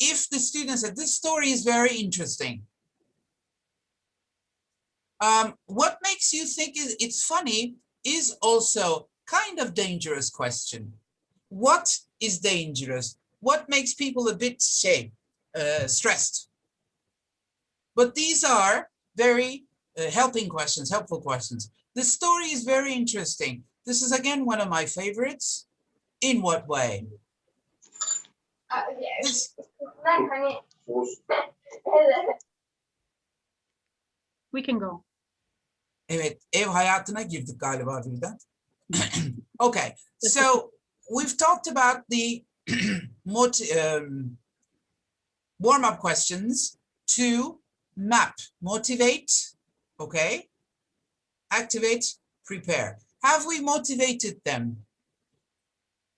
if the student said, this story is very interesting. What makes you think it's funny is also kind of dangerous question. What is dangerous? What makes people a bit stressed? But these are very helping questions, helpful questions. The story is very interesting. This is again one of my favorites. In what way? This, We can go. evet, ev hayatına girdik galiba birden. Okay, so we've talked about the warm-up questions to map, motivate, okay, activate, prepare. Have we motivated them?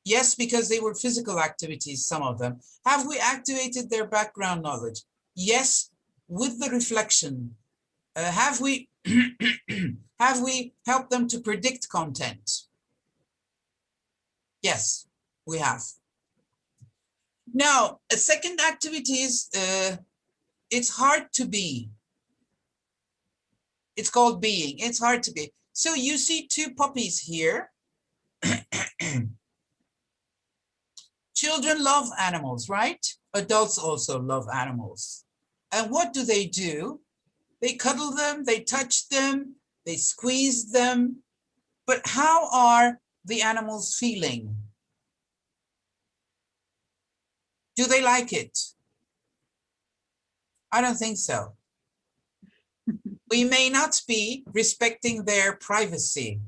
Yes, because they were physical activities, some of them. Have we activated their background knowledge? Yes, with the reflection. Have we have we helped them to predict content? Yes, we have. Now, a second activity is it's hard to be. It's called being. It's hard to be. So you see two puppies here. Children love animals, right? Adults also love animals. And what do? They cuddle them, they touch them, they squeeze them. But how are the animals feeling? Do they like it? I don't think so. We may not be respecting their privacy.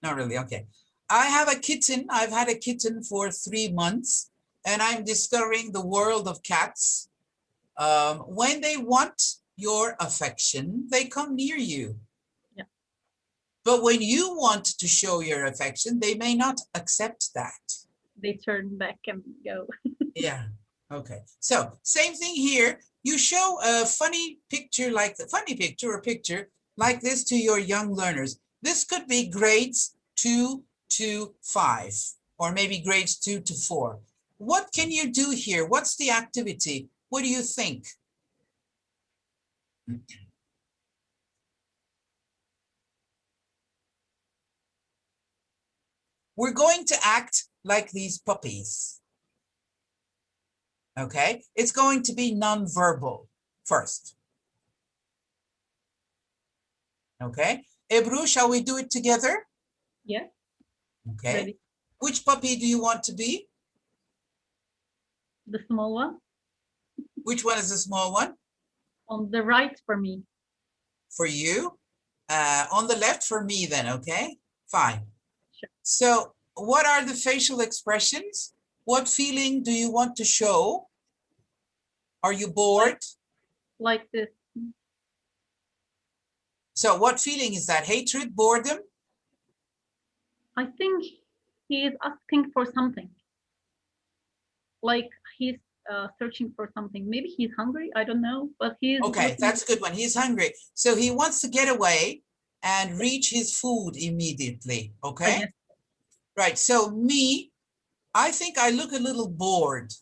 Not really, okay. I have a kitten. I've had a kitten for 3 months, and I'm discovering the world of cats. When they want your affection, they come near you. Yeah. But when you want to show your affection, they may not accept that. They turn back and go. Yeah, okay. So same thing here. You show a funny picture like the funny picture or picture like this to your young learners. This could be grades 2 to 5, or maybe grades 2 to 4. What can you do here? What's the activity? What do you think? We're going to act like these puppies. Okay, it's going to be nonverbal first. Okay, Ebru, shall we do it together? Yeah. Okay. Ready. Which puppy do you want to be? The small one Which one is the small one? on the right for me. For you. On the left for me then, okay? Fine. Sure. So what are the facial expressions? What feeling do you want to show? Are you bored? Like this. So what feeling is that? Hatred, boredom? I think he is asking for something. Like he's searching for something. Maybe he's hungry. I don't know. But he's Okay, looking- that's a good one. He's hungry. So he wants to get away and reach his food immediately. Okay? guess. Right. So me, I think I look a little bored.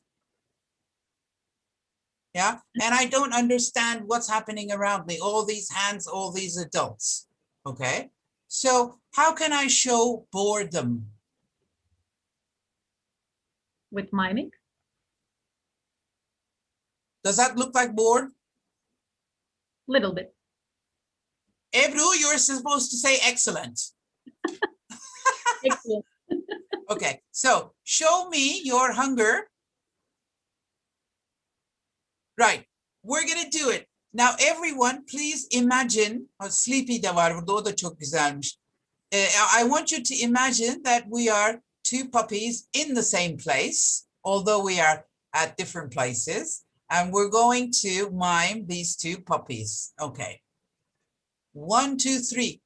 Yeah. And I don't understand what's happening around me. All these hands, all these adults. Okay. So how can I show boredom? with mimic. Does that look like bored? Little bit. Ebru, you're supposed to say excellent. Excellent. Okay. So show me your hunger. Right. We're going to do it. Now everyone, please imagine. Sleepy de var burada, o da çok güzelmiş. I want you to imagine that we are two puppies in the same place, although we are at different places, and we're going to mime these two puppies. Okay. 1, 2, 3.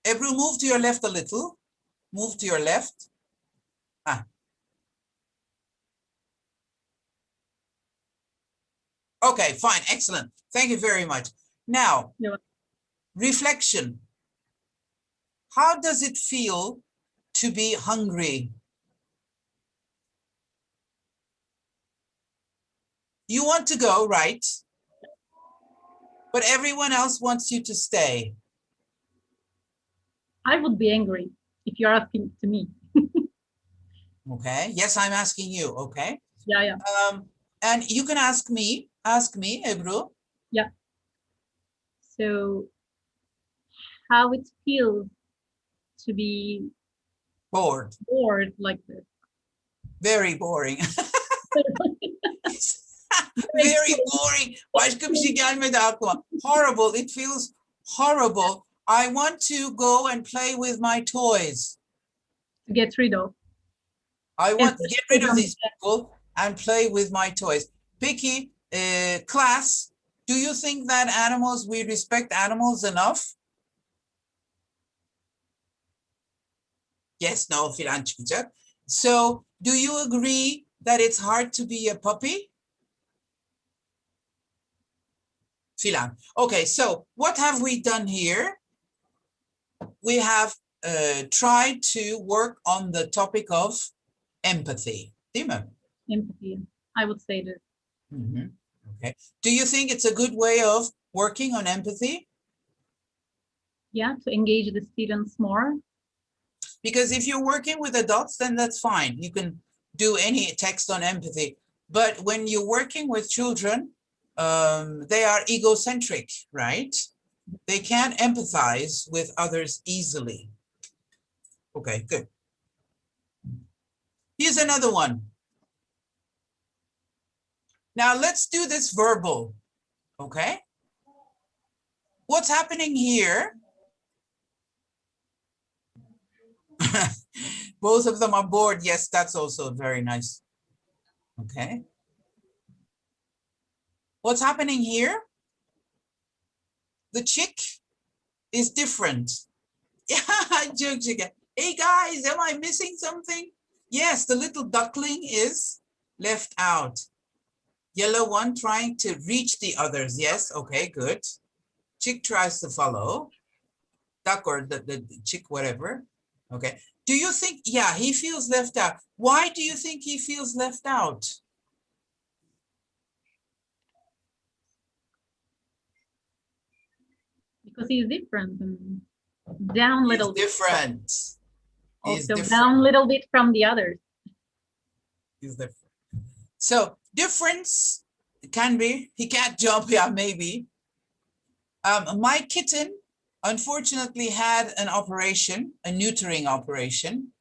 Ebru, move to your left a little. Move to your left. Okay, fine, excellent. Thank you very much. Now, Yeah. reflection. How does it feel to be hungry? You want to go, right? But everyone else wants you to stay. I would be angry if you're asking to me. Okay, yes, I'm asking you, okay? Yeah. And you can ask me, Ebru. Yeah. So how it feels to be Bored, bored like this. very boring. Very boring. Başka bir şey gelmedi aklıma. Horrible, it feels horrible. I want to go and play with my toys. To get rid of. I want to get rid of these people and play with my toys. Peki, class, do you think that we respect animals enough? Yes, no filan çıkacak. So, do you agree that it's hard to be a puppy? Filan. Okay, so what have we done here? We have tried to work on the topic of empathy. Değil mi? Empathy. I would say this. Mm-hmm. Okay. Do you think it's a good way of working on empathy? Yeah, to engage the students more. Because if you're working with adults, then that's fine. You can do any text on empathy. But when you're working with children, they are egocentric, right? They can't empathize with others easily. Okay, good. Here's another one. Now let's do this verbal, okay? What's happening here? Both of them are bored. Yes, that's also very nice. Okay. What's happening here? The chick is different. Yeah, joke chicken. Hey guys, am I missing something? Yes, the little duckling is left out. Yellow one trying to reach the others. Yes, okay, good. Chick tries to follow. Duck or the chick, whatever. Okay. Do you think, yeah, he feels left out. Why do you think he feels left out? Because he's different and down a little bit. Different. He's Also different. down a little bit from the others. He's different. So difference can be, he can't jump, yeah, maybe. My kitten unfortunately had an operation, a neutering operation,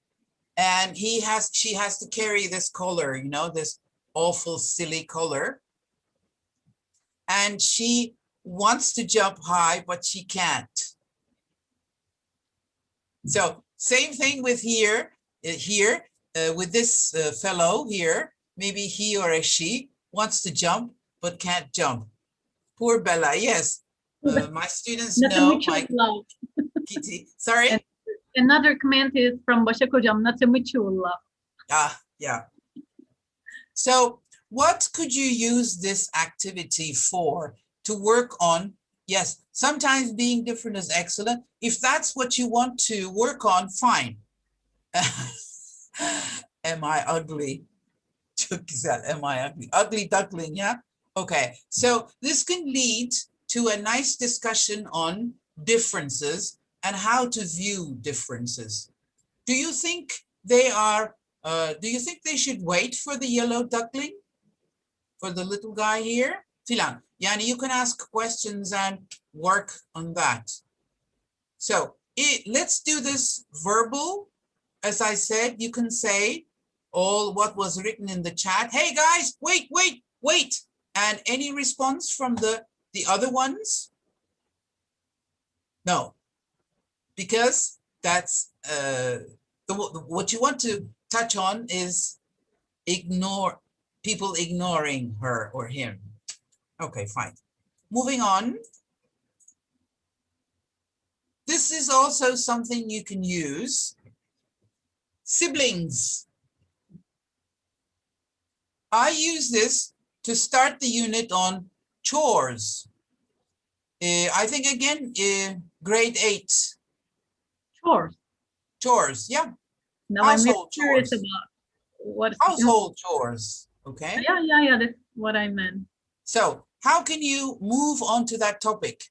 and she has to carry this collar, you know, this awful silly collar. And she wants to jump high, but she can't. So same thing with here, with this fellow here, maybe he or a she wants to jump, but can't jump. Poor Bella, yes. My students know my kitty. Sorry? And another comment is from Başak Hocam, not a mutual love. Yeah. So what could you use this activity for? To work on, yes, sometimes being different is excellent. If that's what you want to work on, fine. Am I ugly? Çok güzel. Am I ugly? Ugly duckling, yeah? Okay, so this can lead to a nice discussion on differences and how to view differences. Do you think they are, do you think they should wait for the yellow duckling? For the little guy here? Filan. Yani you can ask questions and work on that. So let's do this verbal. As I said, you can say all what was written in the chat. Hey guys, wait. And any response from the other ones? No, because that's what you want to touch on is people ignoring her or him. Okay, fine. Moving on. This is also something you can use. Siblings. I use this to start the unit on chores. I think again, grade 8. Chores. Chores, yeah. Now I'm very Household curious chores. about what. Household chores, okay? Yeah, that's what I meant. So how can you move on to that topic?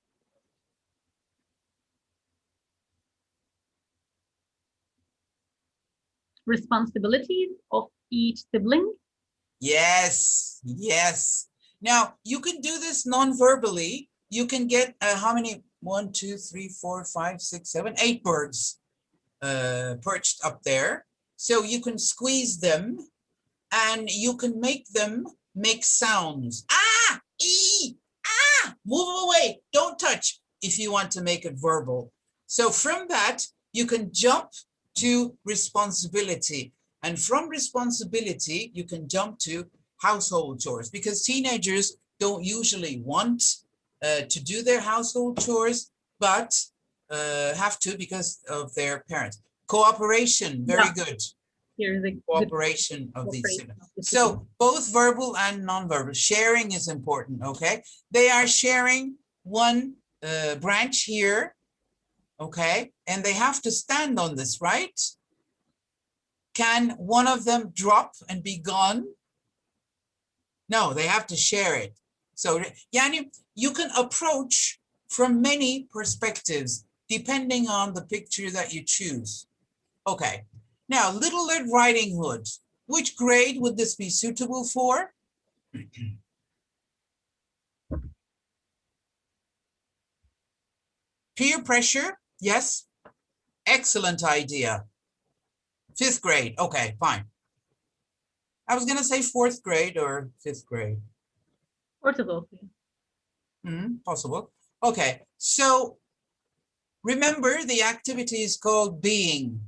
Responsibilities of each sibling. Yes, yes. Now you can do this non-verbally. You can get how many? 1, 2, 3, 4, 5, 6, 7, 8 birds perched up there. So you can squeeze them and you can make them make sounds. Ah, ee, ah, move away, don't touch if you want to make it verbal. So from that, you can jump to responsibility. And from responsibility, you can jump to household chores because teenagers don't usually want to do their household chores, but have to because of their parents. Cooperation, very good. Here's a Cooperation of these students. So both verbal and nonverbal. Sharing is important, okay? They are sharing one branch here, okay? And they have to stand on this, right? Can one of them drop and be gone? No, they have to share it. So, yani, you can approach from many perspectives, depending on the picture that you choose. Okay, now Little Red Riding Hood. Which grade would this be suitable for? Peer pressure, yes. Excellent idea. 5th grade, okay, fine. I was gonna say 4th grade or 5th grade. orthodoxy. Possible. Okay, so remember the activity is called being.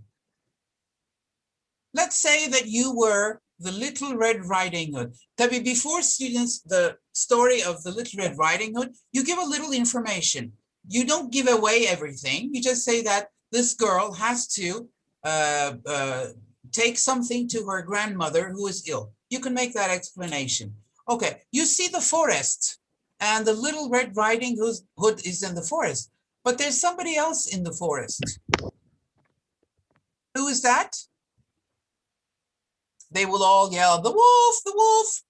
Let's say that you were the Little Red Riding Hood. Tabii before students, the story of the Little Red Riding Hood, you give a little information. You don't give away everything. You just say that this girl has to take something to her grandmother who is ill. You can make that explanation. Okay, you see the forest and the Little Red Riding Hood is in the forest, but there's somebody else in the forest. Who is that? They will all yell, the wolf, the wolf.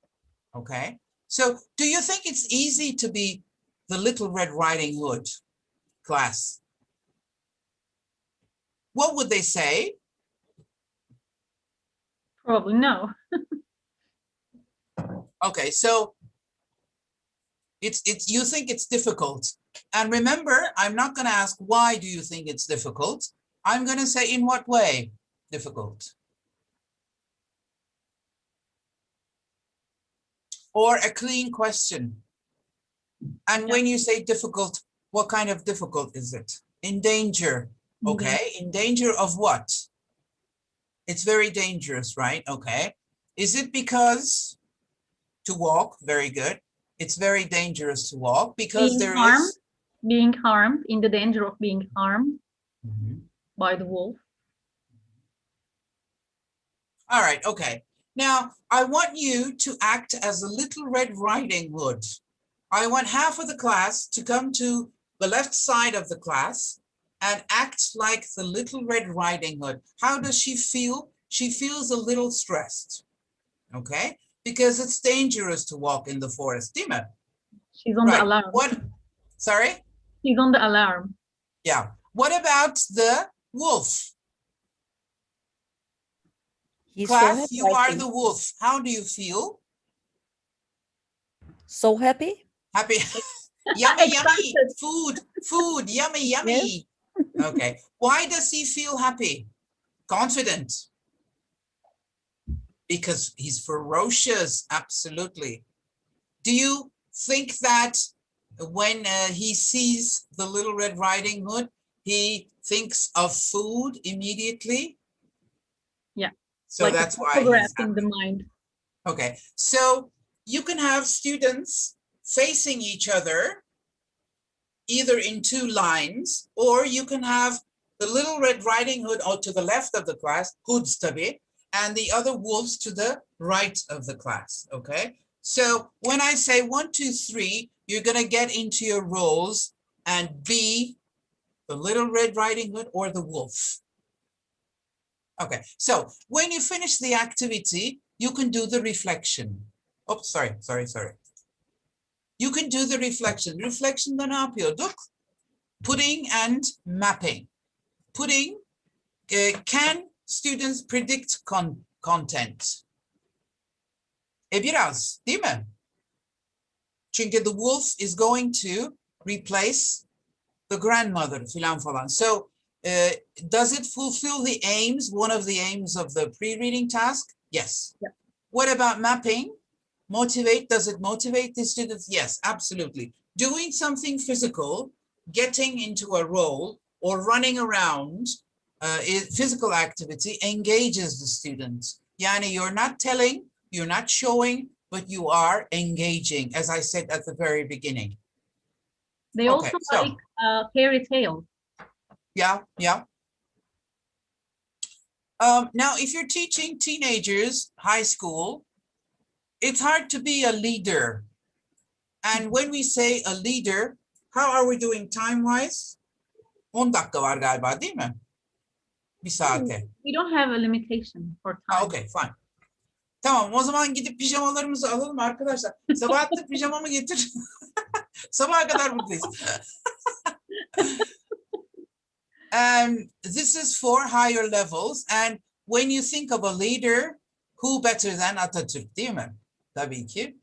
Okay, so do you think it's easy to be the Little Red Riding Hood, class? What would they say? Probably no. Okay, so it's you think it's difficult. And remember, I'm not going to ask why do you think it's difficult. I'm going to say in what way difficult. Or a clean question. And when you say difficult, what kind of difficult is it? In danger. Okay, in danger of what? It's very dangerous, right? Okay. Is it because to walk? Very good. It's very dangerous to walk because being harmed, in the danger of being harmed by the wolf. All right, okay. Now, I want you to act as a Little Red Riding Hood. I want half of the class to come to the left side of the class and act like the Little Red Riding Hood. How does she feel? She feels a little stressed, okay? Because it's dangerous to walk in the forest. Dima. She's on the alarm. What? Sorry? She's on the alarm. Yeah. What about the wolf? Class, you are the wolf. How do you feel? So happy. Happy. Yummy, yummy. Food, food, yummy, yummy. Yes. Okay. Why does he feel happy? Confident. Because he's ferocious. Absolutely. Do you think that when he sees the Little Red Riding Hood, he thinks of food immediately? Yeah. So like that's why he's in the mind. Okay. So you can have students facing each other either in 2 lines, or you can have the Little Red Riding Hood to the left of the class, hoods tabii, and the other wolves to the right of the class, okay? So when I say 1, 2, 3, you're going to get into your roles and be the Little Red Riding Hood or the wolf. Okay, so when you finish the activity, you can do the reflection. Oh, sorry. You can do the reflection. Reflection'da ne yapıyorduk? Pudding and mapping. Pudding, can students predict content? Biraz, değil mi? Çünkü the wolf is going to replace the grandmother falan. So does it fulfill the aims, one of the aims of the pre-reading task? Yes. Yeah. What about mapping? Motivate, does it motivate the students? Yes, absolutely. Doing something physical, getting into a role or running around, physical activity engages the students. Yani you're not telling, you're not showing, but you are engaging, as I said at the very beginning. They Okay, also so- like fairy tales. Yeah. Now, if you're teaching teenagers, high school, it's hard to be a leader. And when we say a leader, how are we doing time-wise? 10 dakika var galiba, değil mi? Bir saate. We don't have a limitation for time. Okay, fine. Tamam, o zaman gidip pijamalarımızı alalım arkadaşlar. Sabahattin pijamamı getir. Sabaha kadar buradayız. This is for higher levels. And when you think of a leader, who better than Atatürk, değil mi? Tabii ki.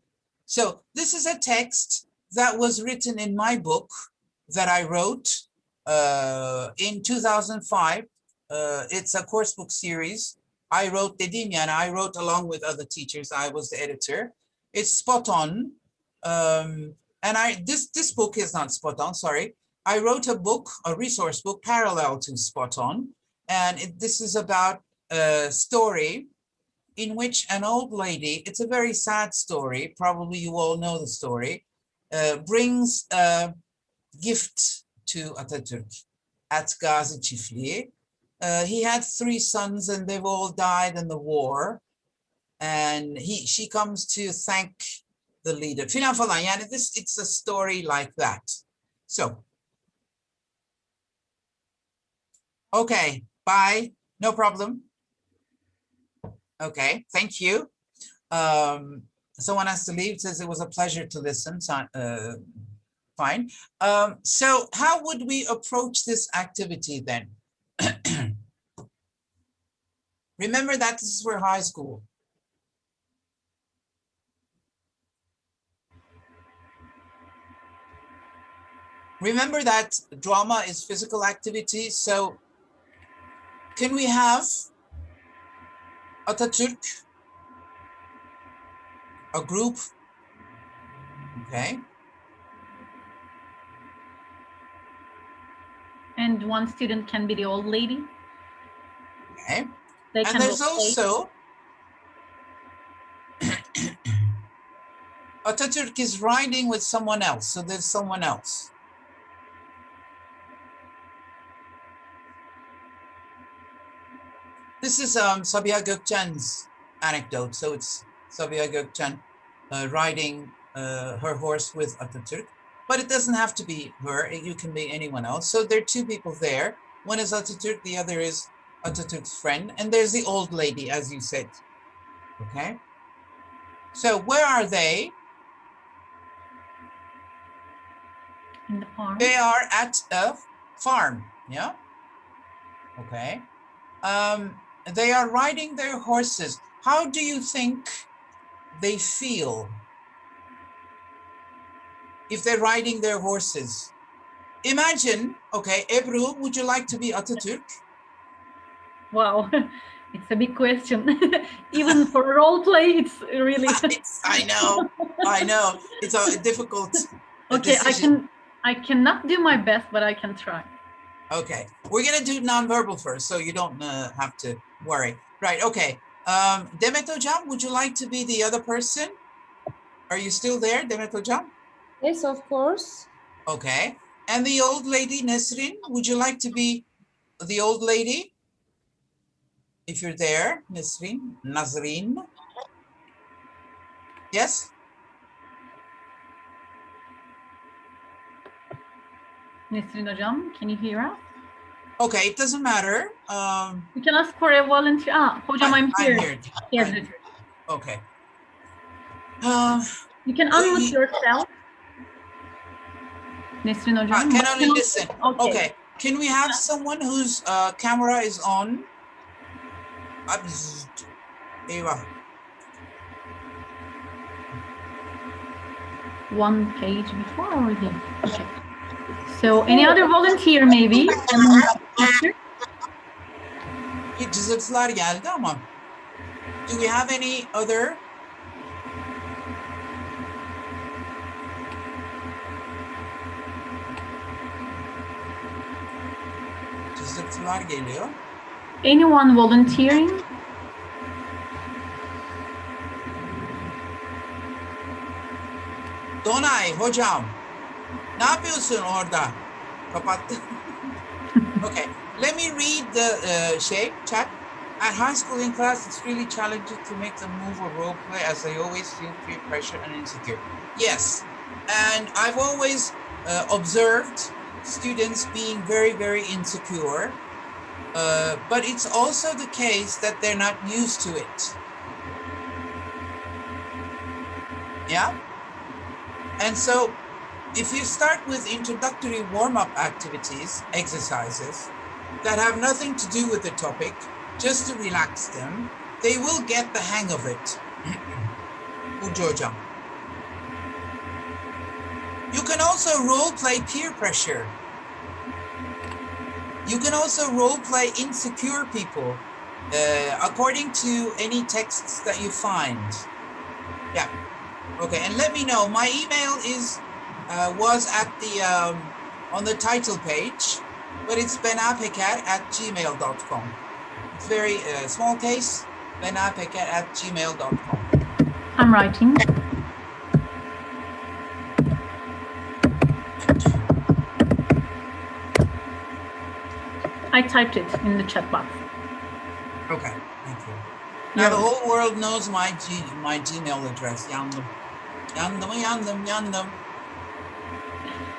So this is a text that was written in my book that I wrote in 2005. It's a course book series. I wrote dediğim yani I wrote along with other teachers. I was the editor. It's spot on. And this book is not spot on, sorry. I wrote a book, a resource book parallel to Spot On. And this is about a story in which an old lady, it's a very sad story, probably you all know the story, brings a gift to Atatürk at Gazi Çiftliği. He had 3 sons and they've all died in the war. And she comes to thank the leader. Filan falan. Yani it's a story like that. So, okay, bye. No problem. Okay, thank you. Someone has to leave. It says it was a pleasure to listen. So, fine. So how would we approach this activity then? Remember that this is for high school. Remember that drama is physical activity. So can we have Atatürk, a group? Okay. And one student can be the old lady. Okay. They And can there's roleplay. also Atatürk is riding with someone else. So there's someone else. This is Sabiha Gökçen's anecdote. So it's Sabiha Gökçen riding her horse with Atatürk. But it doesn't have to be her. You can be anyone else. So there are 2 people there. One is Atatürk, the other is Atatürk's friend. And there's the old lady, as you said. Okay. So where are they? In the farm. They are at a farm. Yeah. Okay. They are riding their horses. How do you think they feel if they're riding their horses? Imagine, okay, Ebru, would you like to be Atatürk? Wow, it's a big question. Even for role play, it's really. I know. It's a difficult Okay, decision. I cannot do my best, but I can try. Okay, we're gonna do nonverbal first, so you don't have to worry. Right, okay. Demet Hocam, would you like to be the other person? Are you still there, Demet Hocam? Yes, of course. Okay. And the old lady, Nesrin, would you like to be the old lady? If you're there, Nazrin. Yes? Nesrin hocam, can you hear us? Okay, it doesn't matter. You can ask for a volunteer. Hocam, I'm here. I'm here. Yes, Okay. you can unmute yourself. Nesrin hocam. Can only listen. Okay. Can we have someone whose camera is on? Eyvah. One page before or here? Okay. So any other volunteer maybe? Cızırtılar geldi ama. Do we have any other? Cızırtılar geliyor. Anyone volunteering? Donay hocam. Ne yapıyorsun orada? Kapattı. Okay. Let me read the chat. At high school in class, it's really challenging to make them move or role play as they always feel peer pressure and insecure. Yes. And I've always observed students being very, very insecure. But it's also the case that they're not used to it. Yeah? And so if you start with introductory warm-up activities, exercises, that have nothing to do with the topic, just to relax them, they will get the hang of it. Ucu hocam. You can also role-play peer pressure. You can also role-play insecure people, according to any texts that you find. Yeah. Okay, and let me know. My email was at the on the title page, but it's benapeker@gmail.com. It's very small case, benapeker@gmail.com. I'm writing. I typed it in the chat box. Okay, thank you. Now the whole world knows my Gmail address. Yandım.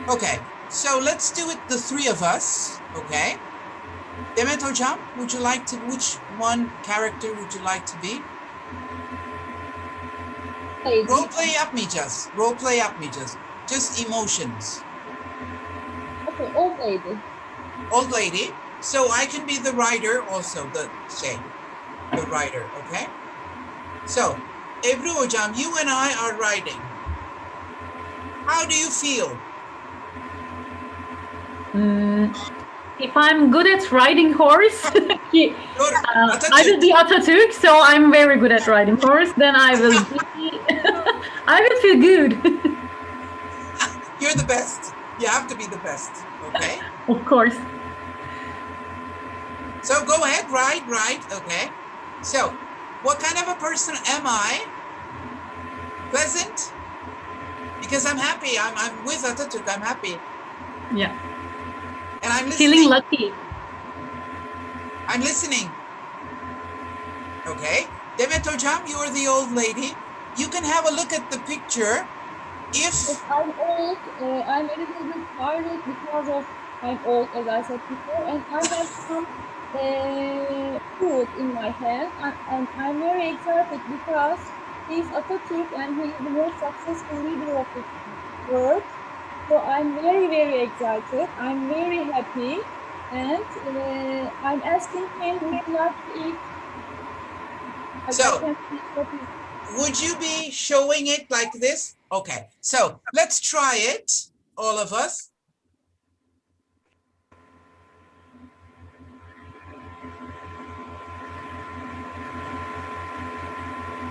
Okay, so let's do it, the three of us. Okay. Demet hocam, which one character would you like to be? Role play yapmayacağız. Role play yapmayacağız. Just emotions. Okay, old lady. Old lady. So I can be the writer also, the writer, okay? So, Ebru hocam, you and I are writing. How do you feel? If I'm good at riding horse, I will be Atatürk, so I'm very good at riding horse. Then I will be, I will feel good. You're the best. You have to be the best, okay? Of course. So go ahead, write, okay? So, what kind of a person am I? Pleasant? Because I'm happy. I'm with Atatürk. I'm happy. Yeah. And I'm listening. Feeling lucky. I'm listening. Okay. Demet hocam, you're the old lady. You can have a look at the picture. If I'm old, I'm a little bit tired because of I'm old, as I said before, and I have some food in my hand, and I'm very excited because he's Atatürk and he is the most successful leader of the world. So I'm very, very excited. I'm very happy, and I'm asking him to like to eat. So, would you be showing it like this? Okay, so let's try it, all of us.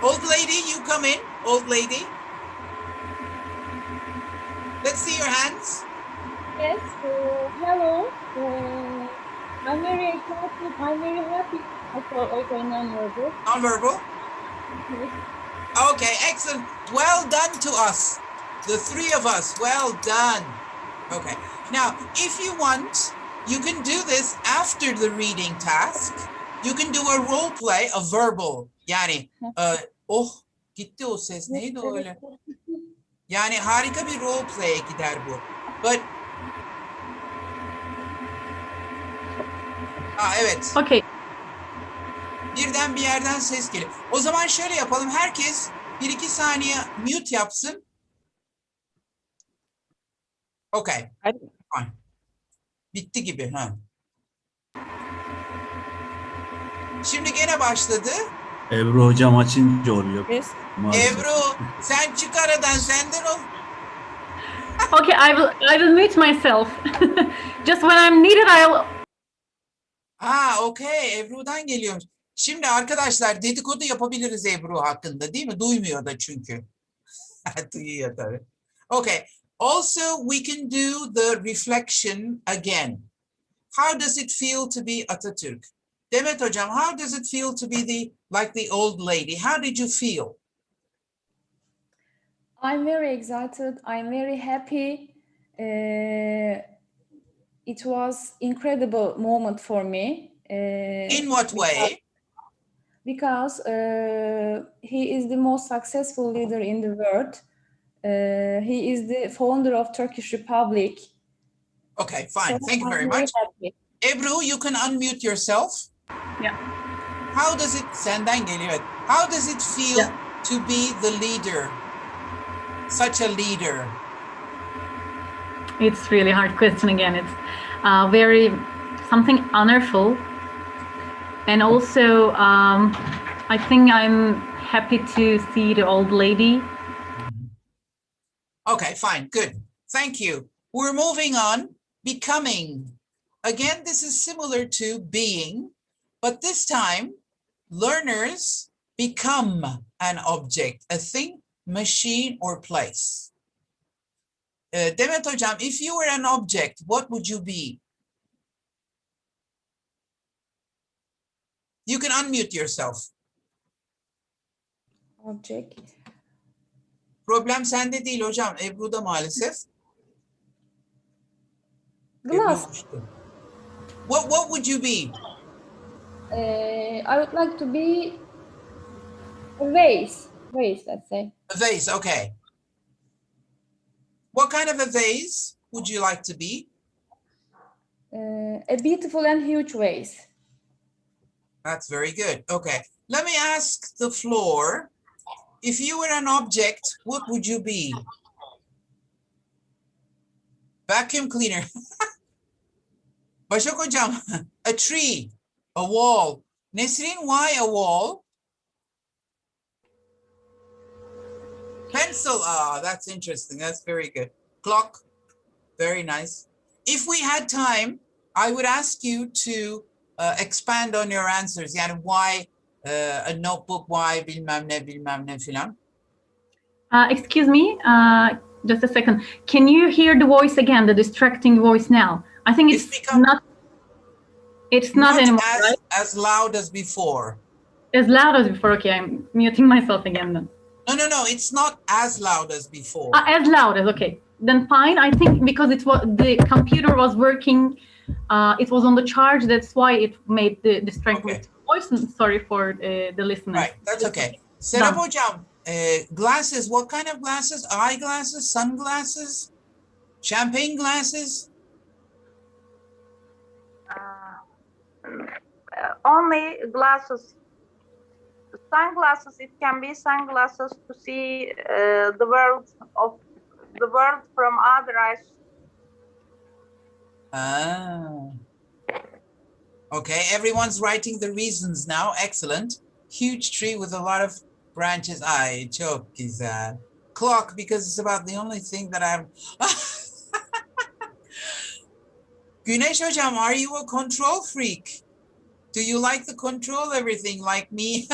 Old lady, you come in, old lady. Let's see your hands. Yes, hello. I'm very excited. I'm very happy. Okay, non-verbal. Non-verbal? Yes. Okay, excellent. Well done to us. The three of us, well done. Okay, now, if you want, you can do this after the reading task. You can do a role play, a verbal. Yani, gitti o ses. Neydi o öyle? Yani harika bir role play'e gider bu. But Evet. Okay. Birden bir yerden ses geliyor. O zaman şöyle yapalım. Herkes 1-2 saniye mute yapsın. Okay. Fine. Bitti gibi. Ha. Şimdi gene başladı. Ebru hocam açınca oluyor. Yes. Maalesef. Ebru sen çık aradan, senden ol. Okay, I will mute myself. Just when I'm needed, I'll. Okay. Ebru'dan geliyormuş. Şimdi arkadaşlar dedikodu yapabiliriz Ebru hakkında, değil mi? Duymuyor da çünkü. Duyuyor tabii. Okay. Also, we can do the reflection again. How does it feel to be Atatürk? Demet hocam, how does it feel to be like the old lady? How did you feel? I'm very excited. I'm very happy. It was incredible moment for me. In what way? Because he is the most successful leader in the world. He is the founder of Turkish Republic. Okay, fine. So Thank you very I'm very much. happy. Ebru, you can unmute yourself. Yeah. How does it, senden geliyor. Evet. How does it feel to be the leader? Such a leader. It's really hard question again. It's very something honorful, and also I think I'm happy to see the old lady. Okay, fine, good. Thank you. We're moving on. Becoming. Again, this is similar to being, but this time learners become an object, a thing, machine, or place. Demet hocam, if you were an object, what would you be? You can unmute yourself. Object. Problem sende değil hocam, Ebru'da maalesef. Glass. Ebru düştü. What would you be? I would like to be a vase. Vase, let's say. A vase, okay. What kind of a vase would you like to be? A beautiful and huge vase. That's very good. Okay. Let me ask the floor. If you were an object, what would you be? Vacuum cleaner. Başak hocam, a tree, a wall. Nesrin, why a wall? Pencil. That's interesting. That's very good. Clock. Very nice. If we had time, I would ask you to expand on your answers. Yani why a notebook, why bilmem ne filan. Excuse me, just a second. Can you hear the voice again, the distracting voice now? I think it's not anymore, right? As loud as before. As loud as before. Okay, I'm muting myself again then. No, it's not as loud as before. As loud as, okay. Then fine. I think because it was the computer was working, it was on the charge. That's why it made the distracting voice. Sorry for the listeners. Right, that's okay. Serap hocam, glasses, what kind of glasses? Eyeglasses, sunglasses, champagne glasses? Only glasses. Sunglasses, it can be sunglasses to see the world from other eyes. Okay, everyone's writing the reasons now. Excellent. Huge tree with a lot of branches. Ay, çok güzel. Clock, because it's about the only thing that I'm... Güneş hocam, are you a control freak? Do you like to control everything like me?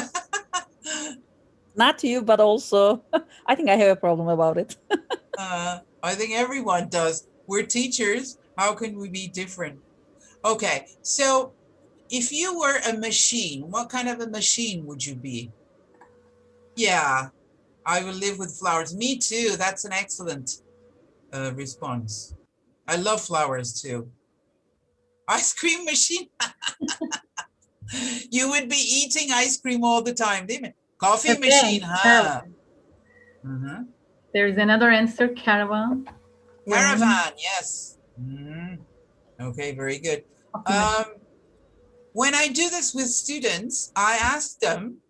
Not you, but also I think I have a problem about it. I think everyone does. We're teachers. How can we be different? Okay, so if you were a machine, what kind of a machine would you be? Yeah, I will live with flowers. Me too. That's an excellent response. I love flowers too. Ice cream machine. You would be eating ice cream all the time, değil mi? Coffee machine, huh? There's another answer, caravan. Caravan, yes. Okay, very good. When I do this with students, I ask them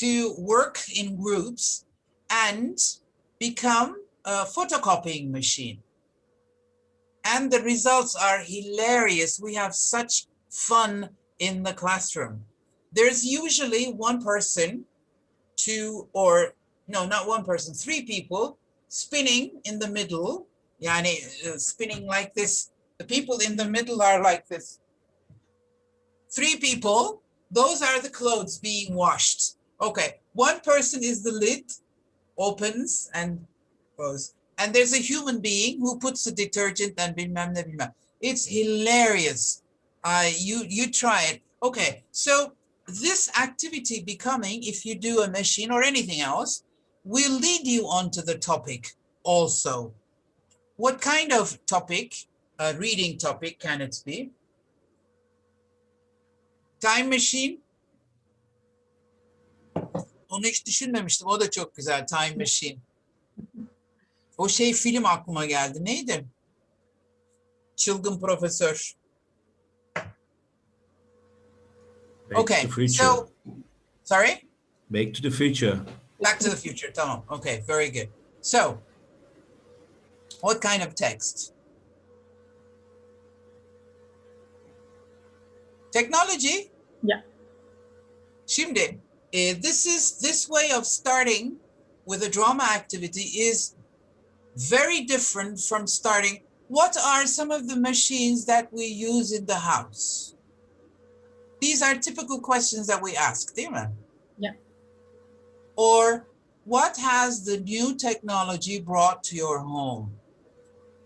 to work in groups and become a photocopying machine. And the results are hilarious. We have such fun in the classroom. There's usually one person, two, or no, not one person, three people spinning in the middle. Yani spinning like this. The people in the middle are like this. Three people, those are the clothes being washed. Okay, one person is the lid, opens and closes. And there's a human being who puts the detergent and bilmem ne bilmem. It's hilarious. You try it. Okay, so this activity becoming, if you do a machine or anything else, will lead you onto the topic also. What kind of topic, a reading topic can it be? Time machine. Onu hiç düşünmemiştim. O da çok güzel. Time machine. O şey film aklıma geldi. Neydi? Çılgın Profesör. Okay. So, sorry? Back to the Future. Back to the Future. Tamam. Okay. Very good. So, what kind of text? Technology? Yeah. Şimdi, this way of starting with a drama activity is very different from starting. What are some of the machines that we use in the house? These are typical questions that we ask, değil mi? Yeah. Or what has the new technology brought to your home?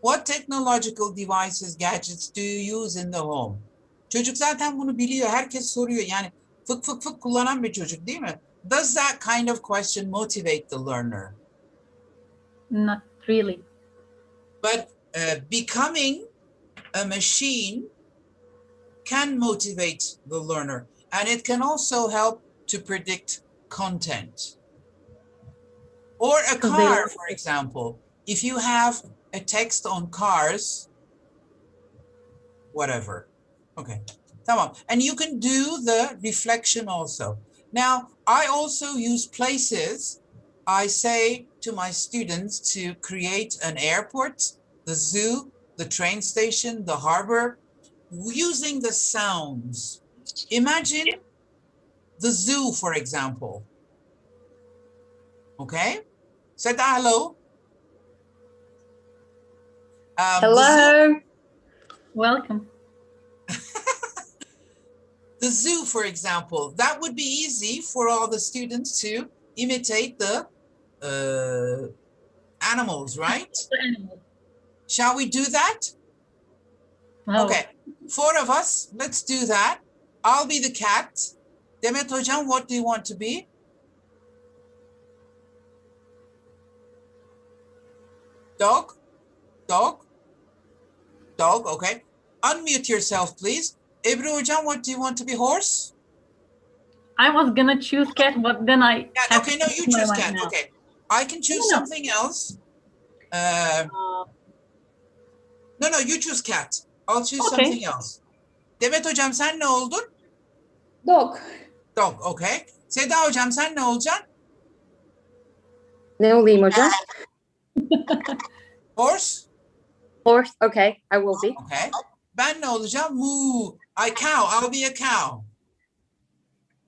What technological devices, gadgets do you use in the home? Çocuk zaten bunu biliyor. Herkes soruyor. Yani fık fık fık kullanan bir çocuk değil mi? Does that kind of question motivate the learner? Not really. But becoming a machine can motivate the learner, and it can also help to predict content. Or a car, for example. If you have a text on cars, whatever. Okay, tamam. And you can do the reflection also. Now, I also use places. I say to my students to create an airport, the zoo, the train station, the harbor, using the sounds. Imagine the zoo, for example. Okay? Say hello. Hello. Welcome. The zoo, for example, that would be easy for all the students to imitate the animals, right? Shall we do that? Oh. Okay, 4 of us, let's do that. I'll be the cat. Demet Hocam, what do you want to be? Dog? Dog? Dog, okay. Unmute yourself, please. Ebru Hocam, what do you want to be? Horse? I was gonna choose cat, but then I. Cat, okay, no, you choose cat. Now. Okay, I can choose something else. No, you choose cat. I'll choose something else. Demet Hocam, sen ne oldun? Dog. Dog, okay. Seda Hocam, sen ne olacaksın? Ne olayım hocam? Horse? Horse. Okay, I will be. Okay. Ben ne olacağım? Moo. Cow. I'll be a cow.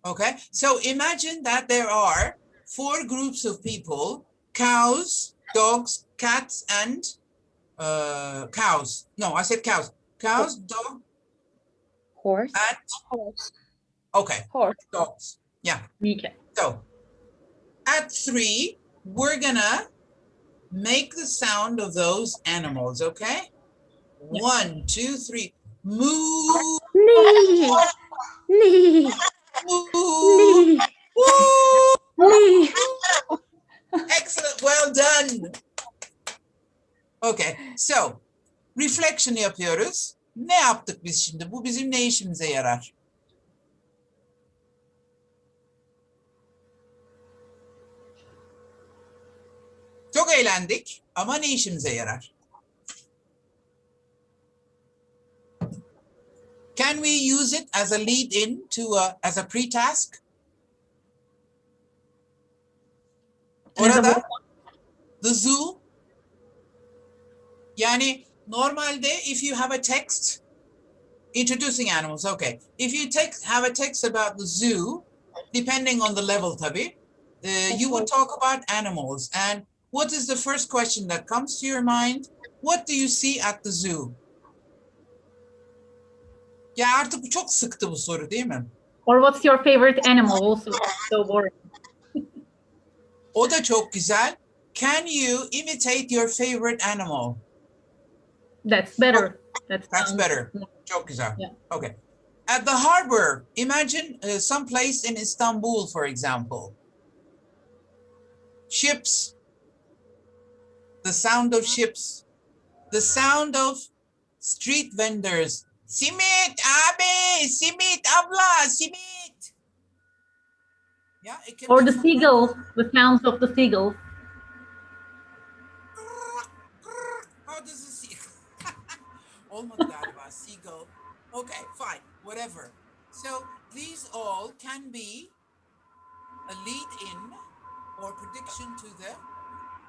Okay. So imagine that there are 4 groups of people: cows, dogs, cats, and cows. No, I said cows. Cows, dog, Horse. and Horse. okay. Horse. Dogs. Yeah. Okay. So at 3, we're gonna make the sound of those animals. Okay. 1, 2, 3. Moo. Nee. Nee. Moo. Nee. Woo. Nee. Excellent. Well done. Okay. So reflection yapıyoruz. Ne yaptık biz şimdi? Bu bizim ne işimize yarar? Çok eğlendik ama ne işimize yarar? Can we use it as a lead-in to as a pre-task? Orada the zoo. Yani normalde if you have a text introducing animals, okay. If you have a text about the zoo, depending on the level tabii, you would talk about animals. And what is the first question that comes to your mind? What do you see at the zoo? Ya artık bu çok sıktı bu soru değil mi? Or what's your favorite animal? Also so boring. O da çok güzel. Can you imitate your favorite animal? That's better. That's better. Çok güzel. Yeah. Okay. At the harbor, imagine some place in Istanbul, for example. Ships. The sound of ships. The sound of street vendors. Simit abi, simit abla, simit. Yeah, it can Or be the seagulls, the sounds of the seagulls. How does a seagull? Olmadı galiba, seagull. Okay, fine, whatever. So these all can be a lead-in or prediction to the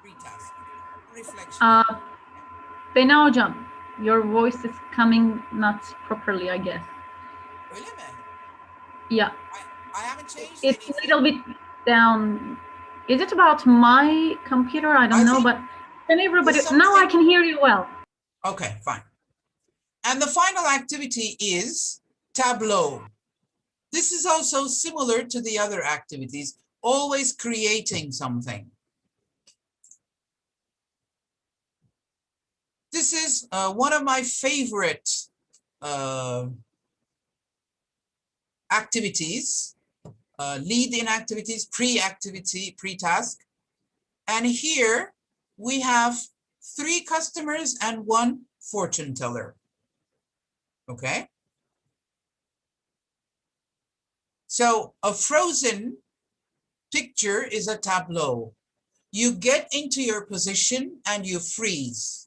pre-task, reflection. Bena hocam, your voice is coming not properly, I guess. Öyle mi? Yeah. I haven't changed It's anything. a little bit down. Is it about my computer? I don't know, but can everybody, now I can hear you well. Okay, fine. And the final activity is tableau. This is also similar to the other activities, always creating something. This is one of my favorite activities, lead-in activities, pre-activity, pre-task. And here we have 3 customers and 1 fortune teller. Okay. So a frozen picture is a tableau. You get into your position and you freeze.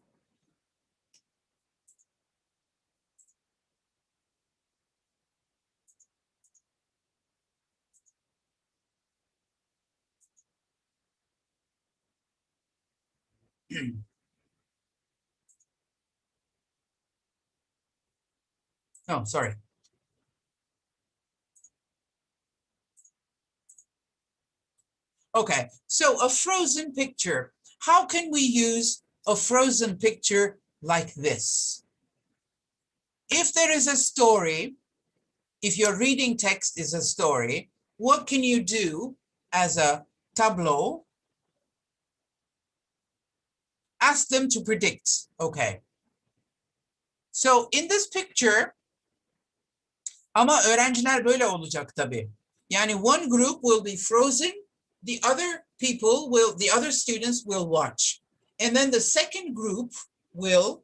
Oh, sorry. Okay, so a frozen picture. How can we use a frozen picture like this? If there is a story, if your reading text is a story, what can you do as a tableau? Ask them to predict. Okay. So in this picture, ama öğrenciler böyle olacak tabii. Yani one group will be frozen, the other people will, the other students will watch. And then the second group will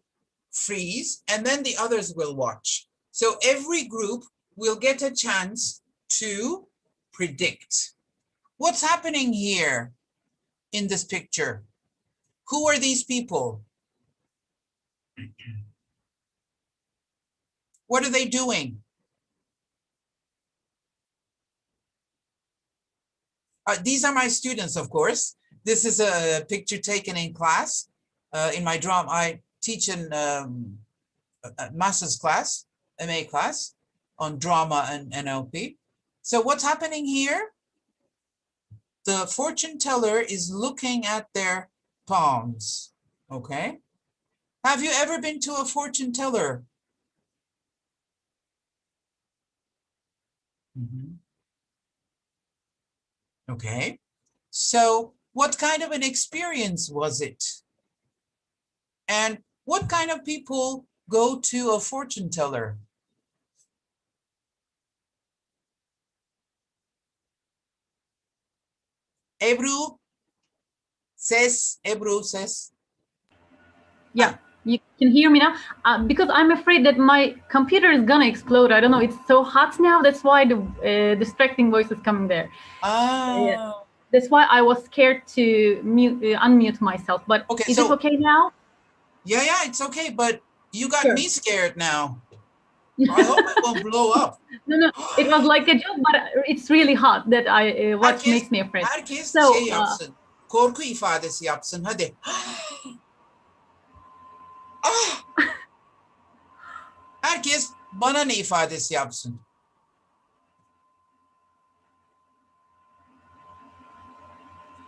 freeze, and then the others will watch. So every group will get a chance to predict. What's happening here in this picture? Who are these people? What are they doing? These are my students, of course. This is a picture taken in class. In my drama, I teach in a master's class, MA class, on drama and NLP. So what's happening here? The fortune teller is looking at their palms, okay? Have you ever been to a fortune teller? Okay, so what kind of an experience was it? And what kind of people go to a fortune teller? Ebru, says. Yeah, you can hear me now? Because I'm afraid that my computer is gonna explode. I don't know, it's so hot now. That's why the distracting voice is coming there. That's why I was scared to unmute myself. But okay, is it okay now? Yeah, it's okay. But you got me scared now. I hope it won't blow up. No, it was like a joke, but it's really hot that what makes me afraid. Herkes So, şey yapsın. Korku ifadesi yapsın. Hadi. Ah! Herkes bana ne ifadesi yapsın.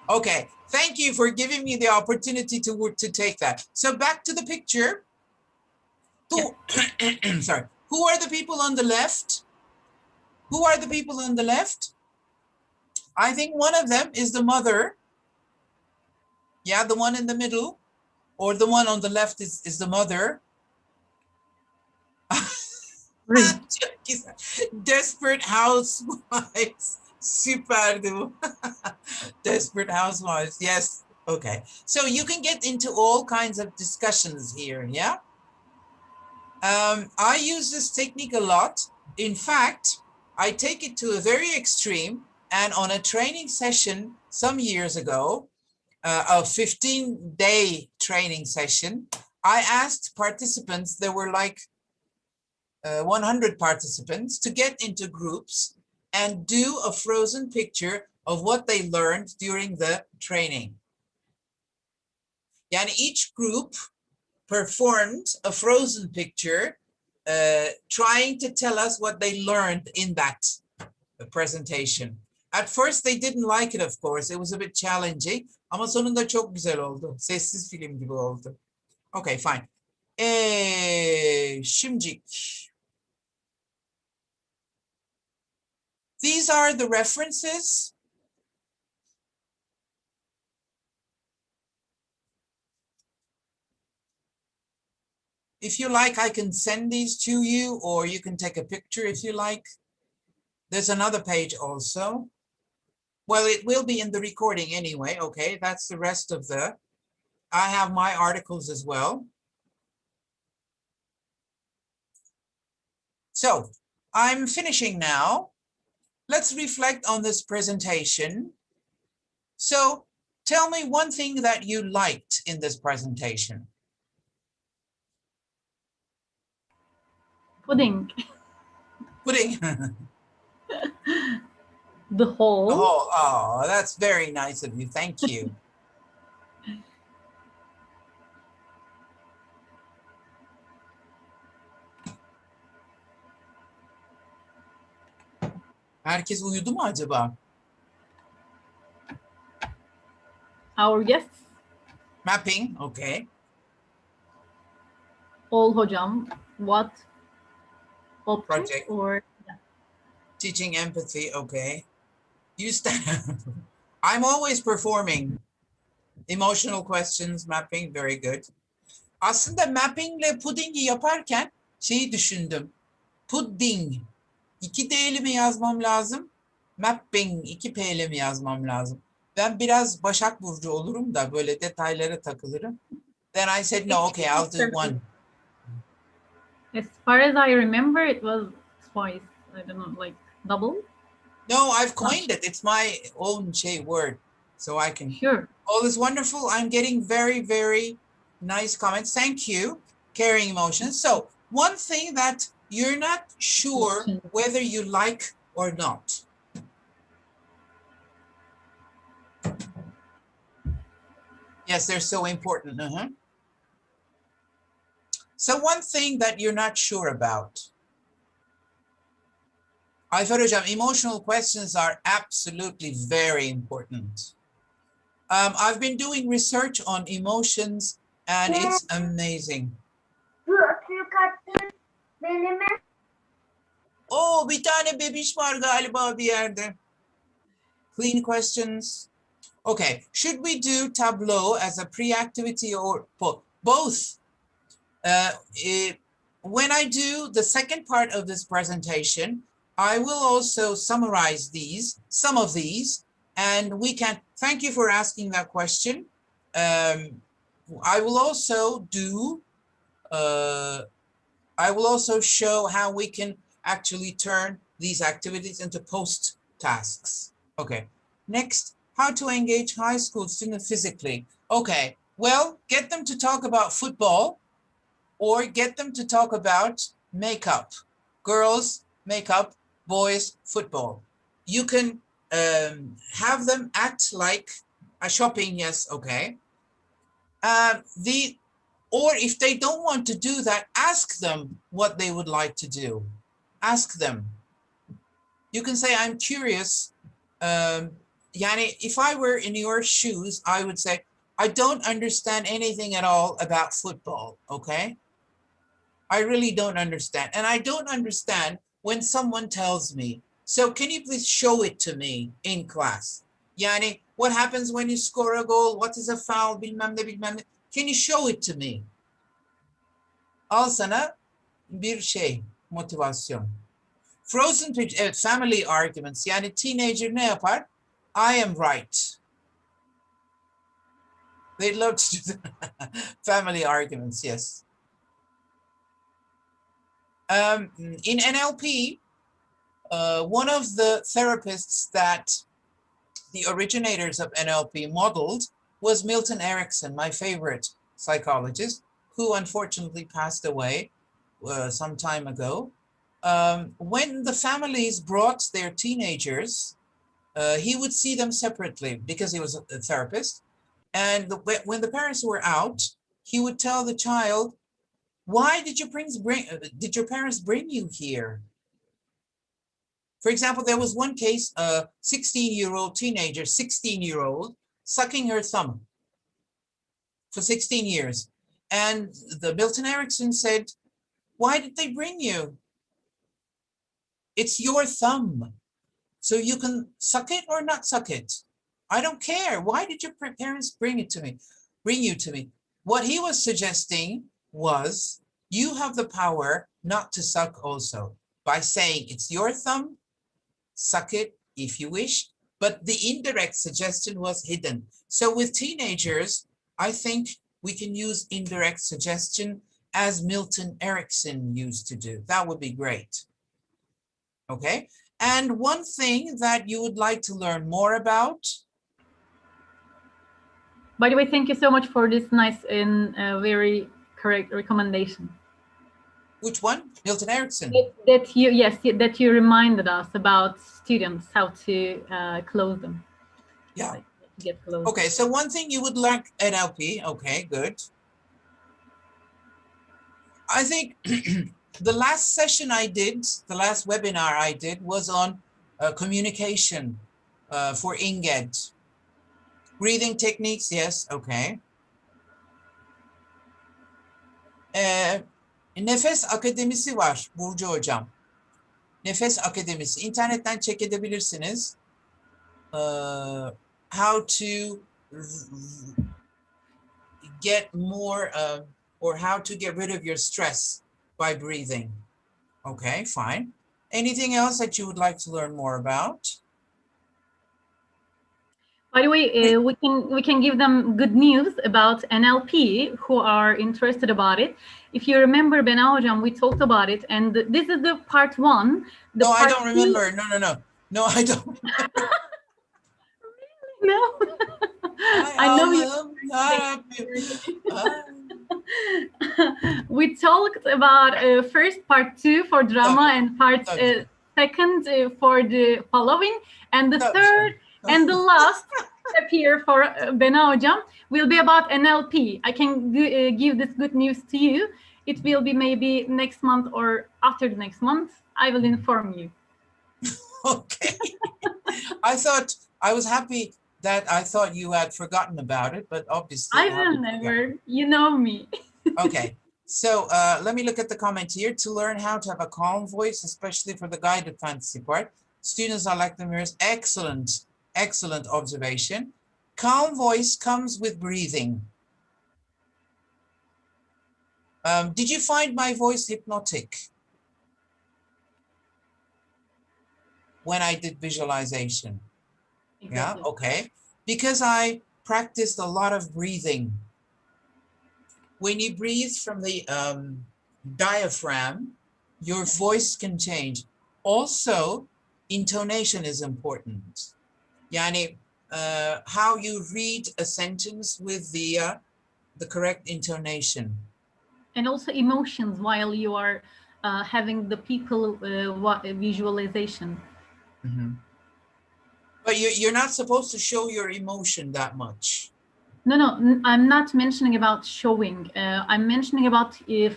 Okay. Thank you for giving me the opportunity to take that. So back to the picture. Sorry. Who are the people on the left? Who are the people on the left? I think one of them is the mother. Yeah, the one in the middle. Or the one on the left is the mother. Desperate Housewives. Süperdi bu. Desperate Housewives. Yes. Okay. So you can get into all kinds of discussions here. Yeah. I use this technique a lot. In fact, I take it to a very extreme. And on a training session some years ago, a 15-day training session, I asked participants, there were like 100 participants, to get into groups and do a frozen picture of what they learned during the training. Yani each group performed a frozen picture, trying to tell us what they learned in that presentation. At first they didn't like it, of course. It was a bit challenging. Ama sonunda çok güzel oldu. Sessiz film gibi oldu. Okay, fine. Şimdicik. These are the references. If you like, I can send these to you, or you can take a picture if you like. There's another page also. Well, it will be in the recording anyway. Okay, that's the rest of I have my articles as well. So I'm finishing now. Let's reflect on this presentation. So tell me one thing that you liked in this presentation. Pudding. Pudding. The whole. Oh, that's very nice of you. Thank you. Herkes uyudu mu acaba? Our guests. Mapping, okay. All hocam. What? Object Project. Or Teaching empathy, okay. You stand. I'm always performing. Emotional questions, mapping, very good. Aslında mappingle pudding'i yaparken şeyi düşündüm. Pudding. 2 D'li mi yazmam lazım? Mapping 2 P'li mi yazmam lazım? Ben biraz Başak Burcu olurum da böyle detaylara takılırım. Then I said, no, okay, I'll do one. As far as I remember, it was twice. I don't know, like double? No, I've coined it. It's my own word. So I can. Sure. All is wonderful. I'm getting very, very nice comments. Thank you. Carrying emotions. So one thing that you're not sure whether you like or not. Yes, they're so important. So one thing that you're not sure about. Ayfer Hocam, emotional questions are absolutely very important. I've been doing research on emotions and it's amazing. Oh, bir tane bebiş var galiba bir yerde. Clean questions. Okay, should we do tableau as a pre-activity or both? When I do the second part of this presentation, I will also summarize some of these, and we can, thank you for asking that question. I will also show how we can actually turn these activities into post tasks. Okay, next, how to engage high school students physically. Okay, well, get them to talk about football or get them to talk about makeup. girls makeup, boys football. You can have them act like a shopping, yes, okay. Or if they don't want to do that, ask them what they would like to do. Ask them. You can say, I'm curious. Yani, if I were in your shoes, I would say, I don't understand anything at all about football, okay? I really don't understand. And I don't understand when someone tells me. So can you please show it to me in class? Yani, what happens when you score a goal? What is a foul? Bilmem ne, bilmem ne. Can you show it to me? Al sana bir şey, motivasyon. Frozen family arguments. Yani teenager ne yapar? I am right. They love to do family arguments, yes. In NLP, one of the therapists that the originators of NLP modeled was Milton Erickson, my favorite psychologist, who unfortunately passed away some time ago. When the families brought their teenagers, he would see them separately because he was a therapist. And when the parents were out, he would tell the child, why did your parents bring you here? For example, there was one case, a 16-year-old teenager, 16-year-old, sucking her thumb for 16 years. And the Milton Erickson said, why did they bring you? It's your thumb. So you can suck it or not suck it. I don't care. Why did your parents bring you to me? What he was suggesting was, you have the power not to suck also by saying it's your thumb, suck it if you wish, but the indirect suggestion was hidden. So with teenagers, I think we can use indirect suggestion as Milton Erickson used to do. That would be great. Okay. And one thing that you would like to learn more about? By the way, thank you so much for this nice and very correct recommendation. Which one? Milton Erickson. That you reminded us about students, how to close them. Yeah. Like, get closed. Okay, so one thing you would learn NLP. Okay, good. I think the last session I did, the last webinar I did was on communication for INGED. Breathing techniques, yes, okay. Nefes Akademisi var Burcu Hocam. Nefes Akademisi. İnternetten check edebilirsiniz. How to get more or how to get rid of your stress by breathing. Okay, fine. Anything else that you would like to learn more about? By the way, we can give them good news about NLP who are interested about it. If you remember, Bena Hocam, we talked about it, and this is the part 1. No, I don't remember. No, I don't remember. No. I know you. We talked about first part 2 for drama and part second for the following, and the third and the last step here for Bena Hocam will be about NLP. I can give this good news to you. It will be maybe next month or after the next month. I will inform you. Okay. I was happy that I thought you had forgotten about it, but obviously I will never. You know me. Okay. So let me look at the comment here. To learn how to have a calm voice, especially for the guided fantasy part, students are like the mirrors. Excellent, excellent observation. Calm voice comes with breathing. Did you find my voice hypnotic when I did visualization? Exactly. Yeah, okay. Because I practiced a lot of breathing. When you breathe from the diaphragm, your voice can change. Also, intonation is important. Yani, how you read a sentence with the correct intonation. And also emotions while you are having the people visualization. But you're not supposed to show your emotion that much. No, I'm not mentioning about showing. I'm mentioning about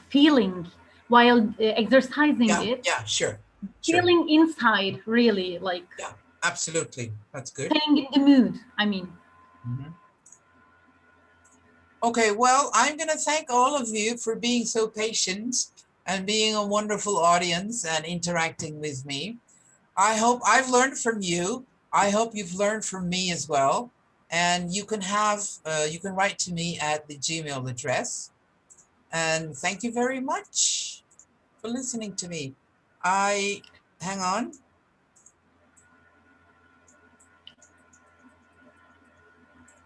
feeling while exercising it. Yeah, sure. Feeling inside, really, like. Yeah, absolutely. That's good. Staying in the mood, I mean. Okay, well, I'm going to thank all of you for being so patient and being a wonderful audience and interacting with me. I hope I've learned from you. I hope you've learned from me as well. And you can write to me at the Gmail address. And thank you very much for listening to me. Hang on.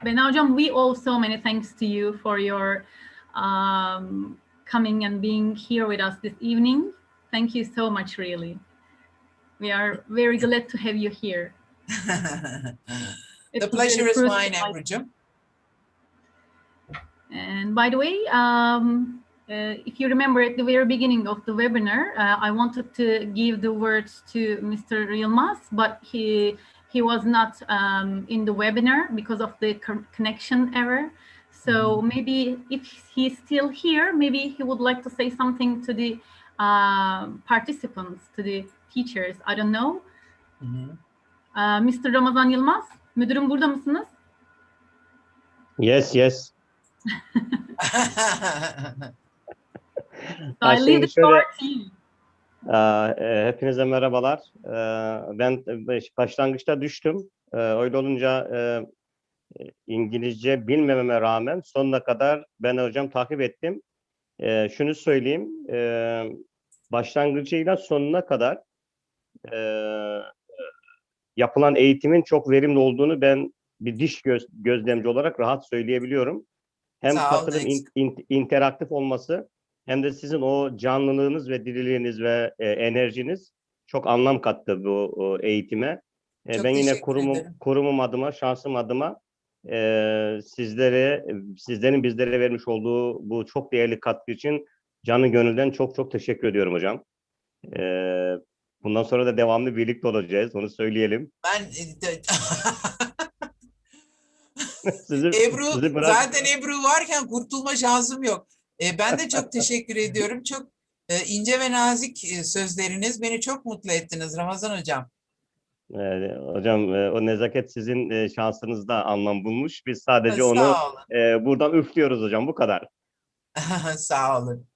Bena hocam, we owe so many thanks to you for your coming and being here with us this evening. Thank you so much, really. We are very glad to have you here. The pleasure is mine, Ebru'cum. And by the way, if you remember at the very beginning of the webinar, I wanted to give the words to Mr. Yilmaz, but he was not in the webinar because of the connection error. So maybe if he's still here, maybe he would like to say something to the participants, to the teachers. I don't know. Mr. Ramazan Yilmaz, müdürüm burada mısınız? Yes, yes. I leave the floor to you. Hepinize merhabalar. Ben başlangıçta düştüm. Öyle olunca İngilizce bilmememe rağmen sonuna kadar ben hocam takip ettim. Şunu söyleyeyim, başlangıcıyla sonuna kadar yapılan eğitimin çok verimli olduğunu ben bir diş gözlemci olarak rahat söyleyebiliyorum. Hem katılım interaktif olması hem de sizin o canlılığınız ve diriliğiniz ve enerjiniz çok anlam kattı bu eğitime. Ben yine kurumum adıma, şahsım adıma sizlerin bizlere vermiş olduğu bu çok değerli katkı için canı gönülden çok teşekkür ediyorum hocam. Bundan sonra da devamlı birlikte olacağız, onu söyleyelim. Zaten Ebru varken kurtulma şansım yok. Ben de çok teşekkür ediyorum. Çok ince ve nazik sözleriniz beni çok mutlu ettiniz Ramazan hocam. Hocam o nezaket sizin şansınızda anlam bulmuş. Biz sadece onu buradan üflüyoruz hocam, bu kadar. Sağ olun.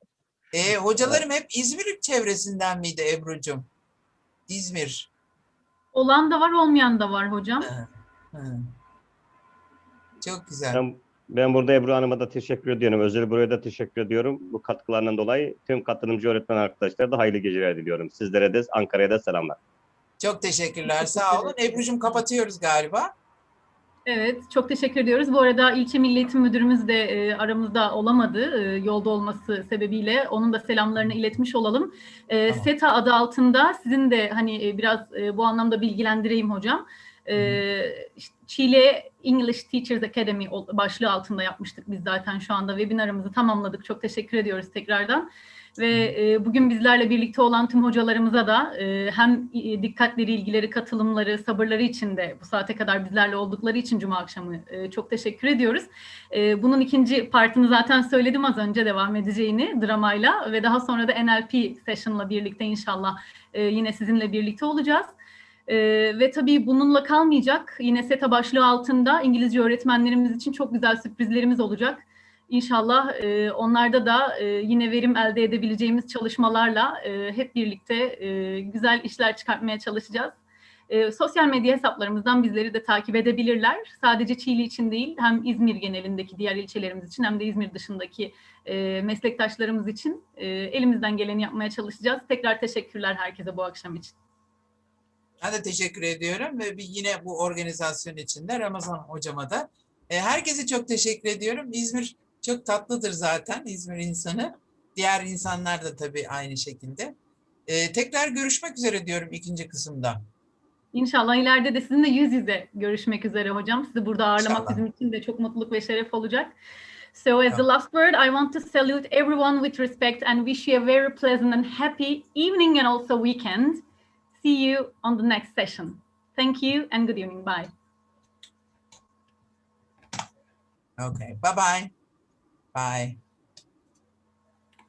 Hocalarım hep İzmir çevresinden miydi Ebru'cum? İzmir. Olan da var, olmayan da var hocam. Çok güzel. Ben burada Ebru Hanım'a da teşekkür ediyorum. Özel buraya da teşekkür ediyorum. Bu katkılarından dolayı tüm katılımcı öğretmen arkadaşlara da hayırlı geceler diliyorum. Sizlere de Ankara'ya da selamlar. Çok teşekkürler. Sağ olun. Ebru'cum kapatıyoruz galiba. Evet, çok teşekkür ediyoruz. Bu arada ilçe Milli Eğitim Müdürümüz de aramızda olamadı. Yolda olması sebebiyle onun da selamlarını iletmiş olalım. Tamam. CETA adı altında sizin de hani biraz bu anlamda bilgilendireyim hocam. Chile English Teachers Academy başlığı altında yapmıştık biz zaten, şu anda webinarımızı tamamladık. Çok teşekkür ediyoruz tekrardan. Ve bugün bizlerle birlikte olan tüm hocalarımıza da hem dikkatleri, ilgileri, katılımları, sabırları için de bu saate kadar bizlerle oldukları için Cuma akşamı çok teşekkür ediyoruz. Bunun ikinci partını zaten söyledim az önce, devam edeceğini dramayla ve daha sonra da NLP session'la birlikte inşallah yine sizinle birlikte olacağız. Ve tabii bununla kalmayacak. Yine CETA başlığı altında İngilizce öğretmenlerimiz için çok güzel sürprizlerimiz olacak. İnşallah onlarda da yine verim elde edebileceğimiz çalışmalarla hep birlikte güzel işler çıkartmaya çalışacağız. Sosyal medya hesaplarımızdan bizleri de takip edebilirler. Sadece Çiğli için değil, hem İzmir genelindeki diğer ilçelerimiz için hem de İzmir dışındaki meslektaşlarımız için elimizden geleni yapmaya çalışacağız. Tekrar teşekkürler herkese bu akşam için. Ben de teşekkür ediyorum ve yine bu organizasyon için de Ramazan hocama da. Herkese çok teşekkür ediyorum. İzmir çok tatlıdır zaten, İzmir insanı. Diğer insanlar da tabii aynı şekilde. Tekrar görüşmek üzere diyorum ikinci kısımda. İnşallah ileride de sizinle yüz yüze görüşmek üzere hocam. Sizi burada ağırlamak İnşallah. bizim için de çok mutluluk ve şeref olacak. So as the last word, I want to salute everyone with respect and wish you a very pleasant and happy evening and also weekend. See you on the next session. Thank you and good evening. Bye. Okay. Bye-bye. Bye.